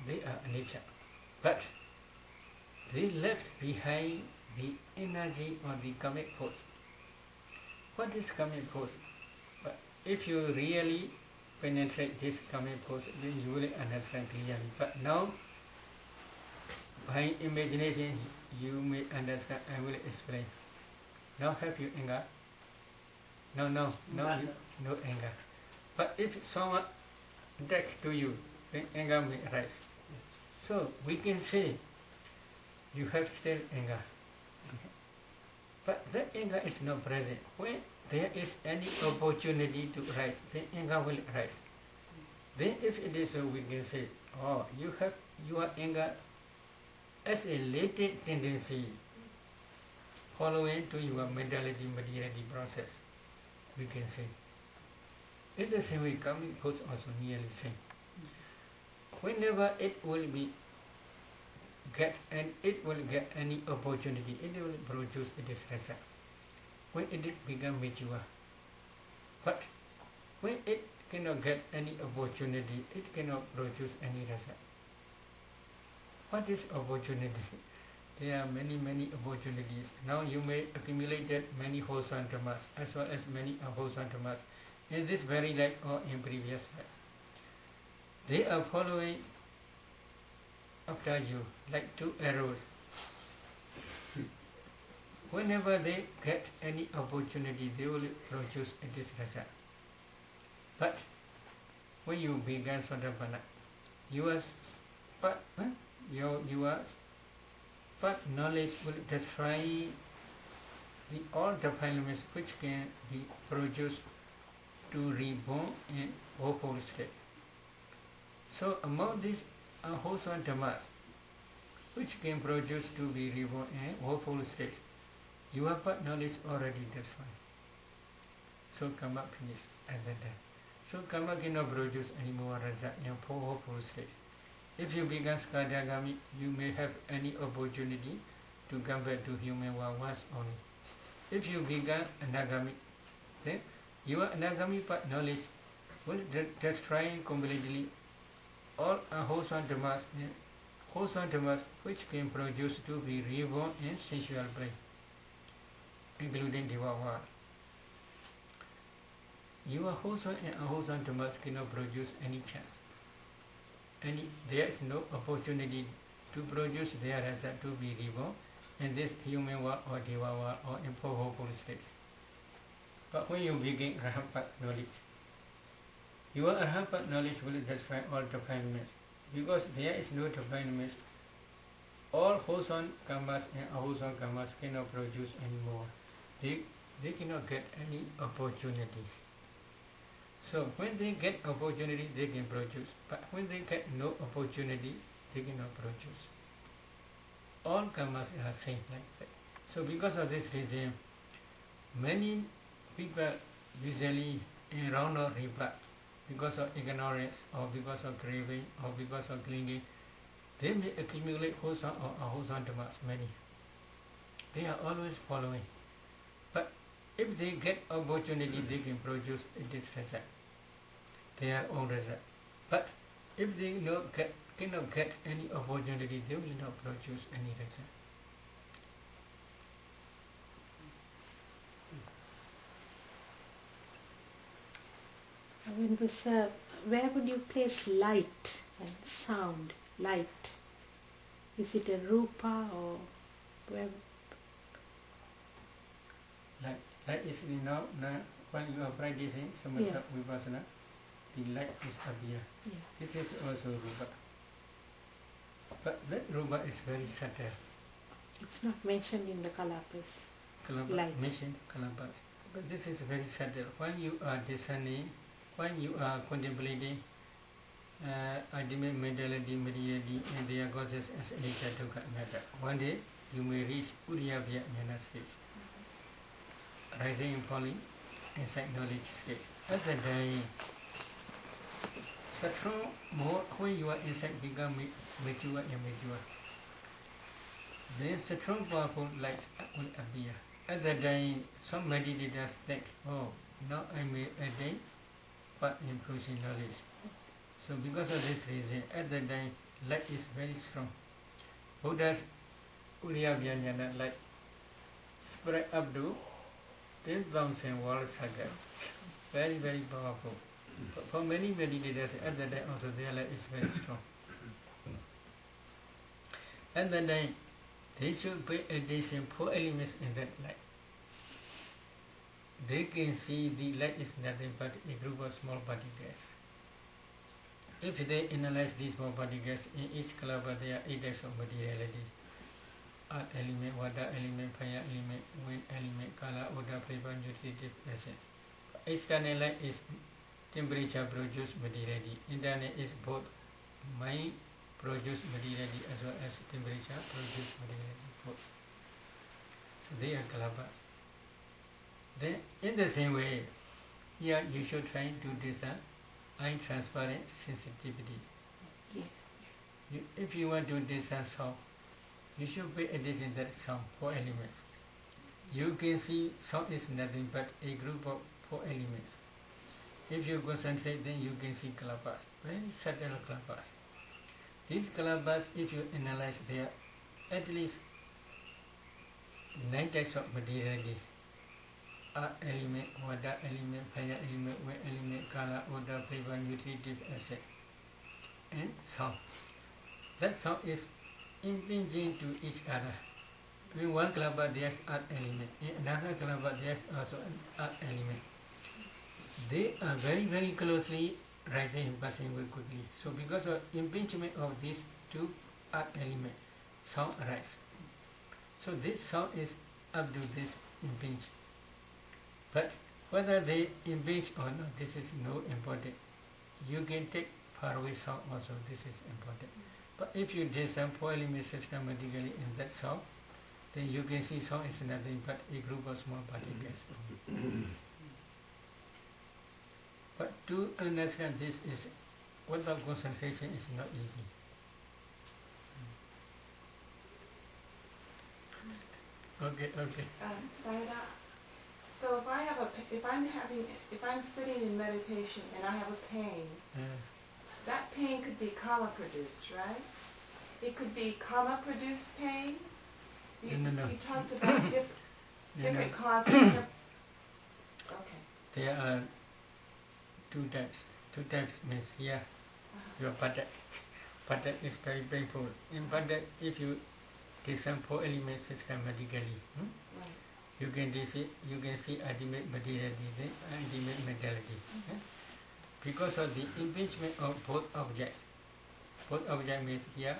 They are anicca. But they left behind the energy or the karmic force. What is karmic force? But if you really penetrate this karmic force, then you will understand clearly. But now, by imagination, you may understand. I will explain. Now have you anger? No, no anger. But if someone attacks to you, then anger may arise. So we can say you have still anger. But that anger is not present. When there is any opportunity to rise, then anger will arise. Then if it is so, we can say, oh, you have your anger as a latent tendency following to your mentality, materiality process, we can say. In the same way, karmic force also nearly same. Whenever it will get any opportunity, it will produce its result. When it become mature. But when it cannot get any opportunity, it cannot produce any result. What is opportunity? There are many opportunities. Now you may accumulate many wholesome dhammas as well as many unwholesome dhammas in this very life or in previous life. They are following after you like two arrows. Whenever they get any opportunity, they will produce this result. But when you began Sotapanna, your knowledge will destroy all defilements which can be produced to reborn in woeful states. So among these unwholesome dhammas which can produce to be reborn in woeful states, your knowledge already destroyed. So karma finished at that time. So karma cannot produce any more result in woeful states. If you become Skadagami, you may have any opportunity to come back to human world once only. If you become Anagami, then your Anagami knowledge will destroy completely all unwholesome dhammas, wholesome dhammas which can produce to be reborn in sensual plane, including Deva world. Your wholesome and unwholesome dhammas cannot produce any chance. There is no opportunity to produce their result to be reborn in this human world or Deva world or in four woeful states. But when you begin Arhat knowledge, your Arhat knowledge will destroy all defilements, because there is no defilements. All wholesome karmas and unwholesome karmas cannot produce any more. They cannot get any opportunities. So when they get opportunity, they can produce. But when they get no opportunity, they cannot produce. All karmas are same like that. So because of this reason, many people usually in wrong or rebut, because of ignorance or because of craving or because of clinging, they may accumulate wholesome or unwholesome dhammas, many. They are always following. But if they get opportunity, they can produce this result, their own result. But if they cannot get any opportunity, they will not produce any result. When we serve, where would you place light and sound? Light. Is it a rupa or where? Light is now when you are practicing samatha vipassana, the light is abhiya. Yeah. This is also rupa. But that rupa is very subtle. It's not mentioned in the kalapas. Kalapa, mentioned kalapas. But this is very subtle. When you are discerning, when you are contemplating ultimate mentality, materiality, and their causes as anicca, dukkha, anatta, one day you may reach Uriyabhya Jnana stage, rising and falling inside knowledge stage. At the time, strong more when you are inside become mature and mature. Then strong powerful lights will appear. At the time, some meditators think, oh, now I may attain but improving knowledge. So because of this reason, at the time, light is very strong. Buddha's Uriyabhya Jnana light spread up to 10,000 world circle. Very, very powerful. For many meditators, at the time also their light is very strong. At the time, they should pay attention 4 elements in that light. They can see the light is nothing but a group of small particles. If they analyze these small particles, in each kalapa there are 8 types of materiality. Earth element, water element, fire element, wind element, kala, odor, flavor, nutritive essence. External light is temperature produced materiality. Internal is both mind produced materiality as well as temperature produced materiality. Both. So they are kalapas. Then, in the same way, here you should try to discern eye transparent sensitivity. Yeah. If you want to discern sound, you should pay attention to that sound, 4 elements. You can see sound is nothing but a group of 4 elements. If you concentrate, then you can see kalapas, very subtle kalapas. These kalapas, if you analyze, they are at least 9 types of materiality. Earth element, water element, fire element, wind element, color, odor, flavor, nutritive acid, and sound. That sound is impinging to each other. In one kalapa there is earth element, in another kalapa there is also an earth element. They are very, very closely rising and passing very quickly. So because of impingement of these 2 earth elements, sound arises. So this sound is up to this impinge. But whether they impinge or not, this is no important. You can take faraway sound also, this is important. But if you discern 4 elements systematically in that sound, then you can see sound is nothing but a group of small particles. But to understand this is, without concentration is not easy. Okay. Sayadaw, so if I'm sitting in meditation and I have a pain, that pain could be karma produced, right? It could be karma produced pain. No. You talked about different causes. Okay. There are 2 types. 2 types means here, your patak. Patak is very painful. In patak, if you discern 4 elements systematically, Right. you can see ultimate materiality, ultimate mentality. Because of the impingement of both objects. Both objects means here,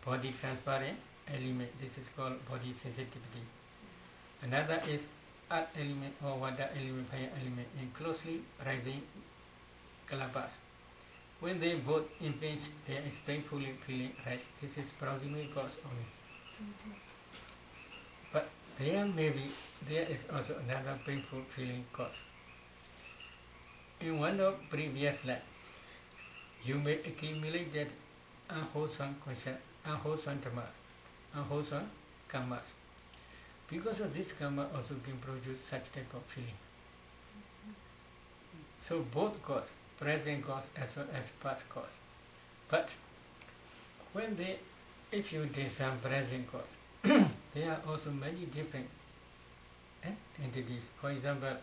body transparent element, this is called body sensitivity. Another is earth element or water element, fire element, and closely rising kalapas. When they both impinge, there is painful feeling rise. This is proximate cause only. But there is also another painful feeling cause. in one of previous life, you may accumulate that unwholesome conscious, unwholesome dhammas, unwholesome karmas. Because of this karma also can produce such type of feeling. So both cause, present cause as well as past cause. But when if you discern present cause, there are also many different entities. For example,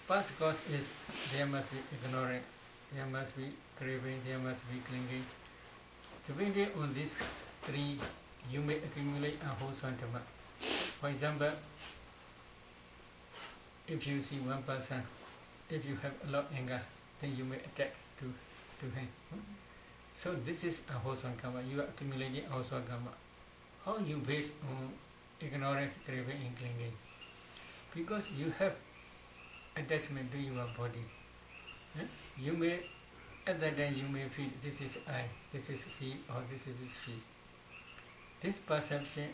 past cause is there must be ignorance, there must be craving, there must be clinging. Depending on these three, you may accumulate unwholesome dhamma. For example, if you see one person, if you have a lot of anger, then you may attack to him. So this is unwholesome karma. You are accumulating unwholesome karma. How you base on ignorance, craving, and clinging? Because you have attachment to your body. You may, at that time you may feel this is I, this is he, or this is she. This perception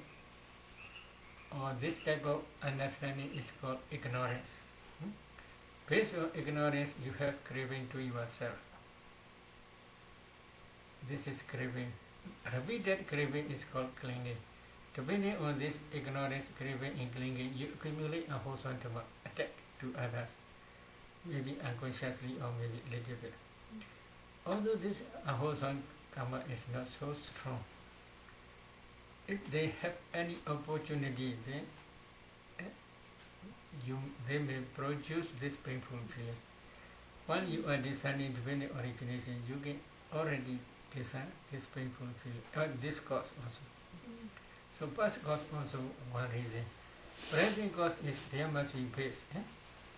or this type of understanding is called ignorance. Based on ignorance, you have craving to yourself. This is craving. Repeated craving is called clinging. Depending on this ignorance, craving, and clinging, you accumulate unwholesome dhamma, attack to others, maybe unconsciously or maybe a little bit. Although this unwholesome karma is not so strong, if they have any opportunity, then they may produce this painful feeling. When you are discerning dependent origination, you can already discern this painful feeling, or this cause also. So past cause also one reason. Present cause is there must be base.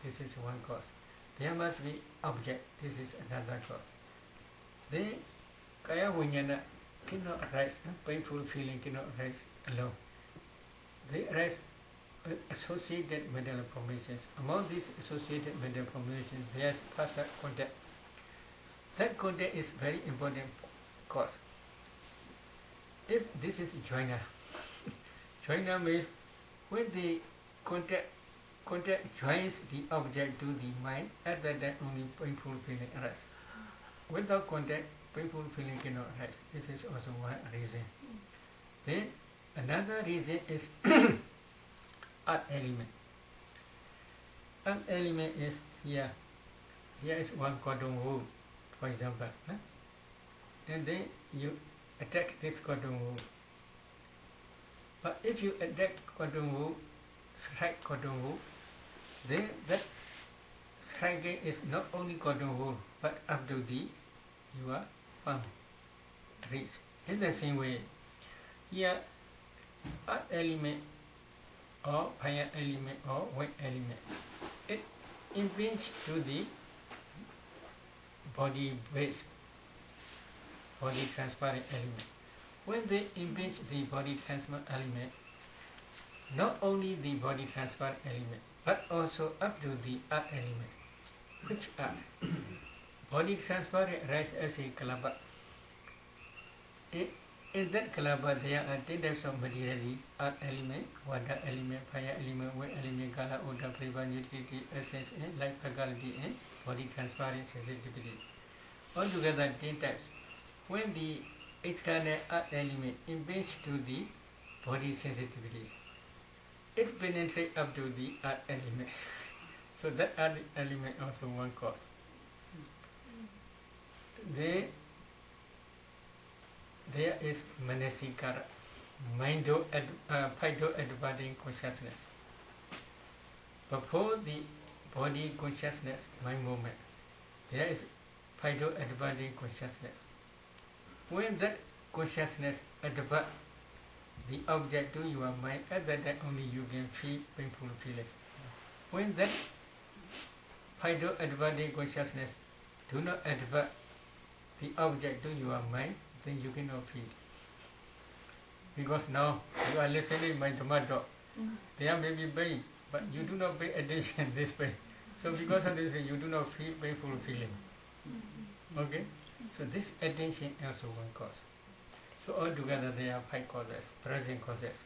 This is one cause. There must be object. This is another cause. Then kaya vijnana cannot arise. Painful feeling cannot arise alone. They arise associated mental formations. Among these associated mental formations, there is past contact. That contact is very important cause. If this is joiner, joiner means when the contact joins the object to the mind, at that time only painful feeling arises. Without contact, painful feeling cannot arise. This is also one reason. Then another reason is earth element. Earth element is here. Here is one cotton wool, for example. And then you attack this cotton wool. But if you attack cotton wool, strike cotton wool, then that striking is not only cotton wool, but up to your palm, wrist. In the same way, here earth element or fire element or wind element, it impinges to the body base, body transparent element. When they impinge the body transparent element, not only the body transparent element, but also up to the earth element. Which earth? Body transparent rises as a kalaba. In that kalaba, there are 10 types of materiality: earth element, water element, fire element, wind element, color, odor, flavor, nutritive, essence, and life faculty, and body transparent sensitivity. Altogether 10 types. When the external earth element impinges to the body sensitivity, it penetrates up to the earth element. So that earth element also one cause. There is manasikara, phyto-adverting consciousness. Before the body consciousness, mind movement, there is phyto-adverting consciousness. When that consciousness adverts the object to your mind, at that time only you can feel painful feeling. When that phyto-adverting consciousness do not advert the object to your mind, then you cannot feel. Because now you are listening my Dhamma talk. There may be pain, but you do not pay attention to this pain. So because of this, you do not feel painful feeling. Okay? So this attention also one cause. So altogether there are 5 causes, present causes.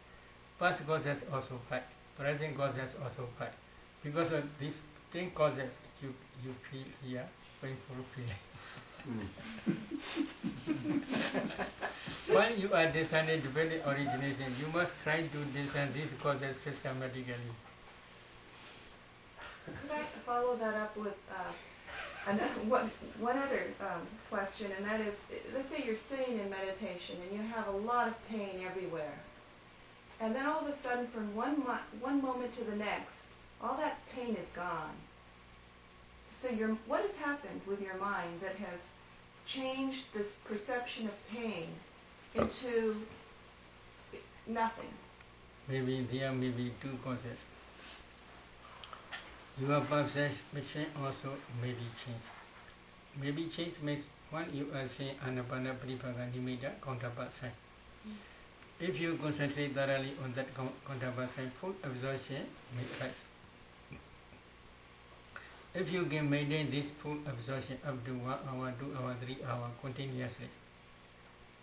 Past causes also 5, present causes also 5. Because of these 10 causes you feel here, painful feeling. When you are discerning the very origination, you must try to discern these causes systematically. Could I follow that up with one other question, and that is, let's say you're sitting in meditation and you have a lot of pain everywhere, and then all of a sudden from one moment to the next, all that pain is gone. So what has happened with your mind that has changed this perception of pain into nothing? Maybe there may be 2 causes. Your perception also may be changed. Maybe change makes when you are saying Anapana Paripaga Nimitta counterpart sign. If you concentrate thoroughly on that counterpart sign, full absorption may rise. If you can maintain this full absorption up to 1 hour, 2 hours, 3 hours continuously,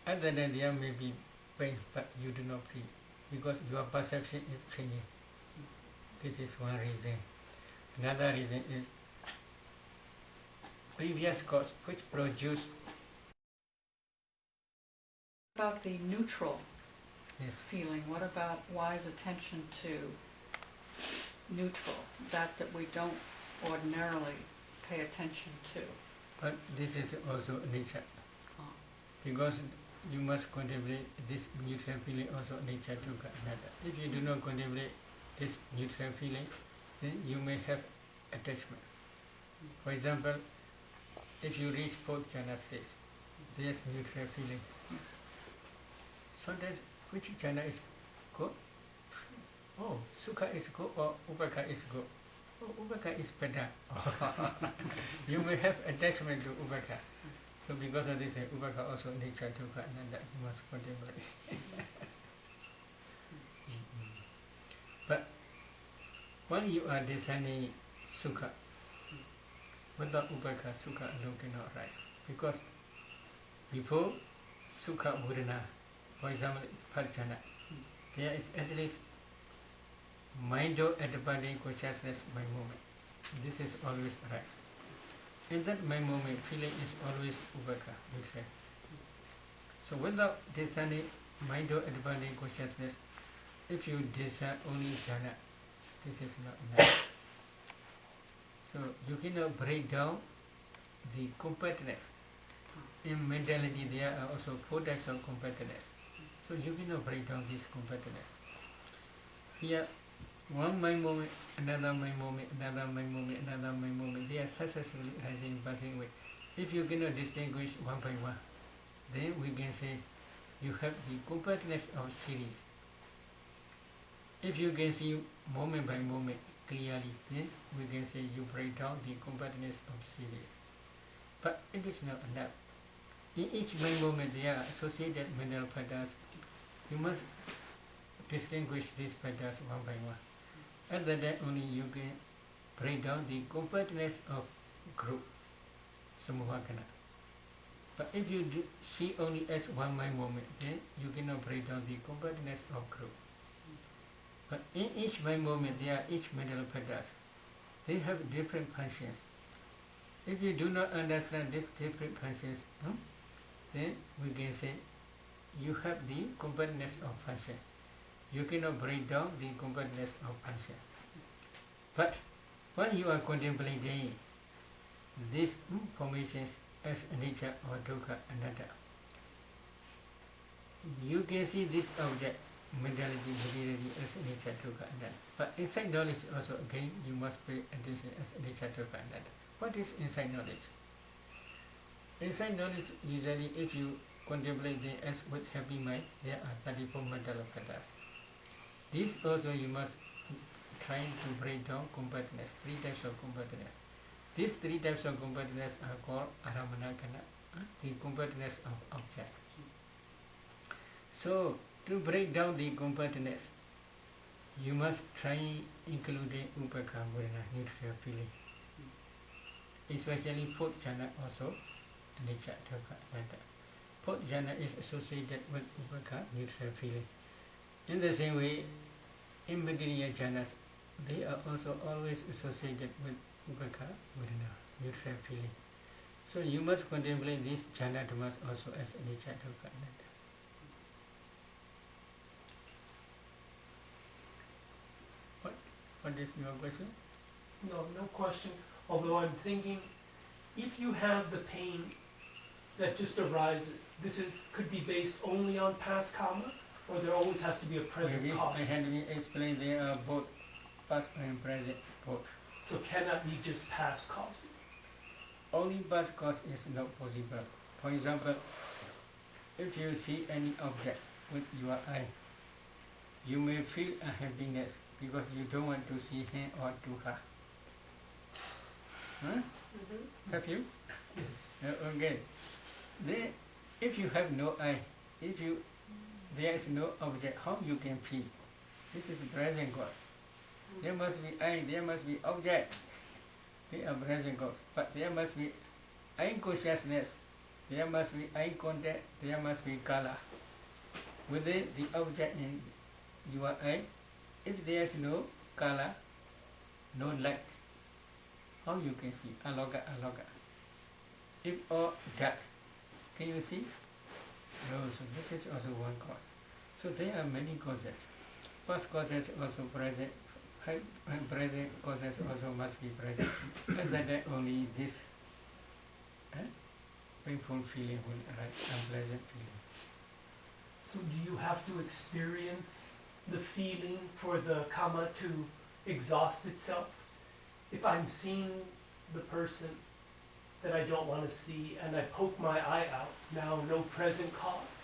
at the end there may be pain, but you do not feel, because your perception is changing. This is one reason. Another reason is previous cause which produce. About the neutral Yes. feeling, what about wise attention to neutral, that we don't ordinarily pay attention to? But this is also nature. Oh. Because you must contemplate this neutral feeling also nature to another. If you do not contemplate this neutral feeling, then you may have attachment. For example, if you reach 4th jhana stage, there is neutral feeling. Sometimes which jhana is good? Oh, sukha is good or upekha is good? Oh, upekha is better. You may have attachment to upekha. So because of this, upekha also nature to ananda, you must contemplate. But when you are discerning sukha, without upekha, sukha alone cannot rise. Because before sukha vedana, for example, pajana, there is at least mind-independent consciousness by moment. This is always rise. In that mind moment, feeling is always upekha, neutral. So without discerning mind-independent consciousness, if you discern only jhana, this is not enough. So you cannot break down the compactness. In mentality, there are also 4 types of compactness. So you cannot break down this compactness. Here, one mind moment, another mind moment, another mind moment, another mind moment, they are successively rising, passing away. If you cannot distinguish one by one, then we can say you have the compactness of series. If you can see moment by moment clearly, then we can say you break down the compactness of series. But it is not enough. In each mind moment there are associated mental patterns. You must distinguish these patterns one by one. At that time only you can break down the compactness of group, samuhakana. But if you see only as one mind moment, then you cannot break down the compactness of group. But in each mind moment there are each mental patterns. They have different functions. If you do not understand these different functions, then we can say you have the compactness of function. You cannot break down the compactness of function. But when you are contemplating these formations as nature or dukkha anatta, you can see this object, mentality, materiality as nature dukkha anatta. But inside knowledge also again you must pay attention as nature dukkha anatta. What is inside knowledge? Inside knowledge, usually if you contemplate them as with happy mind, there are 34 mental patterns. This also you must try to break down compactness, 3 types of compactness. These 3 types of compactness are called aramanakana, the compactness of object. So to break down the compactness, you must try including upekha vedana, neutral feeling. Especially 4th jhana also, nature dukkha anatta. 4th jhana is associated with upekha, neutral feeling. In the same way, in material jhanas, they are also always associated with Upekha, Vedana, neutral feeling. So you must contemplate these jhana dhammas also as anicca, dukkha, anatta. What is your question? No, no question. Although I'm thinking, if you have the pain that just arises, could be based only on past karma, or there always has to be a present Maybe cause. I had to explain they are both past and present, both. So can that be just past causes? Only past cause is not possible. For example, if you see any object with your eye, you may feel a happiness because you don't want to see him or to her. Huh? Have you? Yes. Okay. Then, if you have no eye, there is no object, how you can feel? This is present cause. There must be eye, there must be object. They are present cause. But there must be eye consciousness, there must be eye contact, there must be color. Within the object in your eye, if there is no color, no light, how you can see? Aloka, aloka. If all dark, can you see? No, so this is also one cause. So there are many causes. Past causes also present, present causes also must be present. And then only this painful feeling will arise, unpleasant feeling. So do you have to experience the feeling for the karma to exhaust itself? If I'm seeing the person that I don't want to see and I poke my eye out, now no present cause,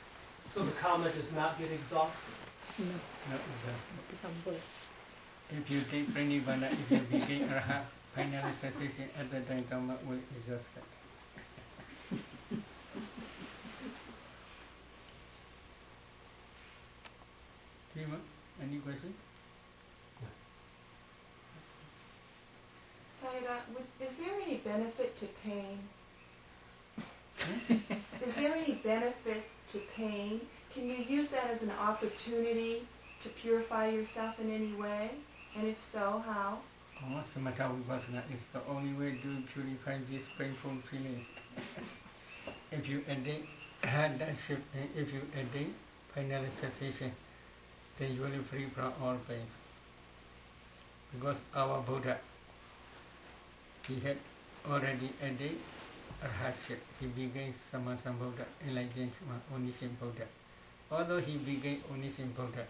so the karma does not get exhausted? No, Not exhausted. become worse. If you take pranibana, if you became arhat, final cessation at the time karma will exhaust it. Any question? Sayadaw, is there any benefit to pain? Is there any benefit to pain? Can you use that as an opportunity to purify yourself in any way? And if so, how? Oh, samatha vipassana is the only way to purify these painful feelings. If you attain that shift, if you attain final cessation, then you will be free from all pains. Because our Buddha, he had already attained arhatship. He became Sammasambuddha, enlightened omniscient Buddha. Although he became omniscient Buddha,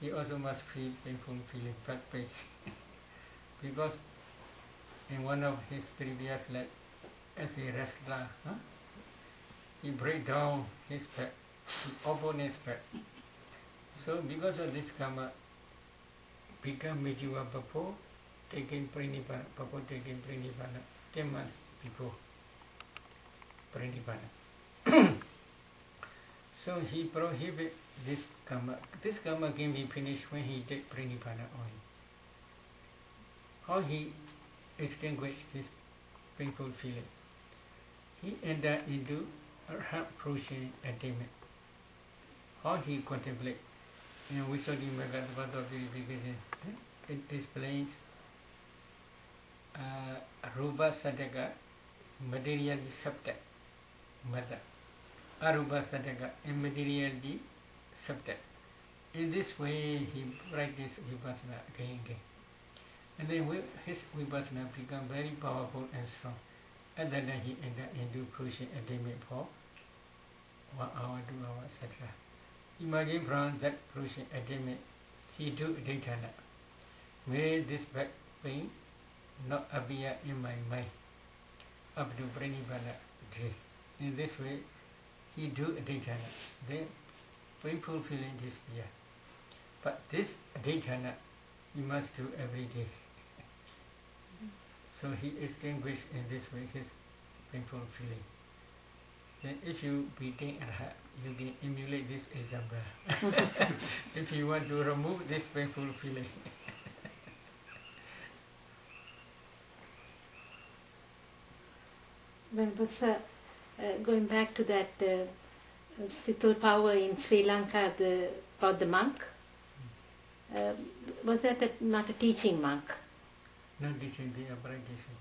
he also must feel painful feeling, back pain. Because in one of his previous lives, as a wrestler, he break down his back, the opponent's back. So because of this karma, become Mijuva Papo, taking Pranipana, Papo taking Pranipana 10 months before Pranipana. So he prohibit this karma. This karma can be finished when he take Pranipana only. How he extinguished this painful feeling? He entered into arhat fruition attainment. How he contemplate? In Visuddhimagga, the path of purification, it explains Rupa Sadhaka, materially subject, mother. Arupa Sadhaka, immaterially subject. In this way, he practiced vipassana again and again. And then his vipassana become very powerful and strong. And then he entered into fruition attainment for 1 hour, 2 hours, etc. Imagine from that fruition attainment, he do daytana. May this back pain not appear in my mind up to Pranipana day. In this way, he do daytana. Then painful feeling disappear. But this daytana, he must do every day. So he extinguished in this way his painful feeling. Then if you became arhat, you can emulate this example. If you want to remove this painful feeling. But sir, going back to that Sital power in Sri Lanka, about the monk, was that not a teaching monk? No, this is they are practicing.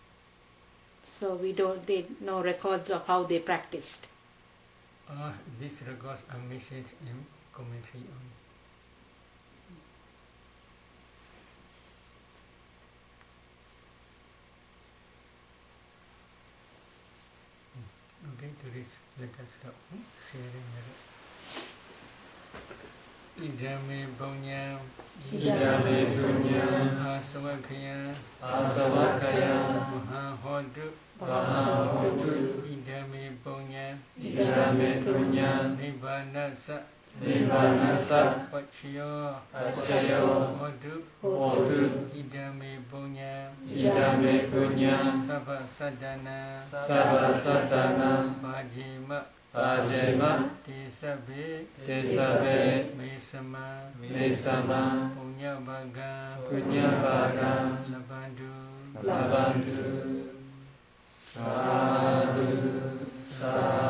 So they no records of how they practiced. This records a message in commentary on. Okay, to this, let us stop sharing it. Idame Punya, Idame Punya, Asavakaya, Asavakaya, Mahahodu, Pahahodu, Idame Punya, Idame Punya, Nibbanasa, Nibbanasa, Pachayo, Pachayo, Hodu, Hodu, Idame Punya, Idame Punya, Sabha Sadhana, Sabasatana, Pajima, Pajema, Tisabe, Tesabe, Mesama, Mesama, Punya Baga, Punya Baga, Labandu, Labandu, Sadhu, Sadhu.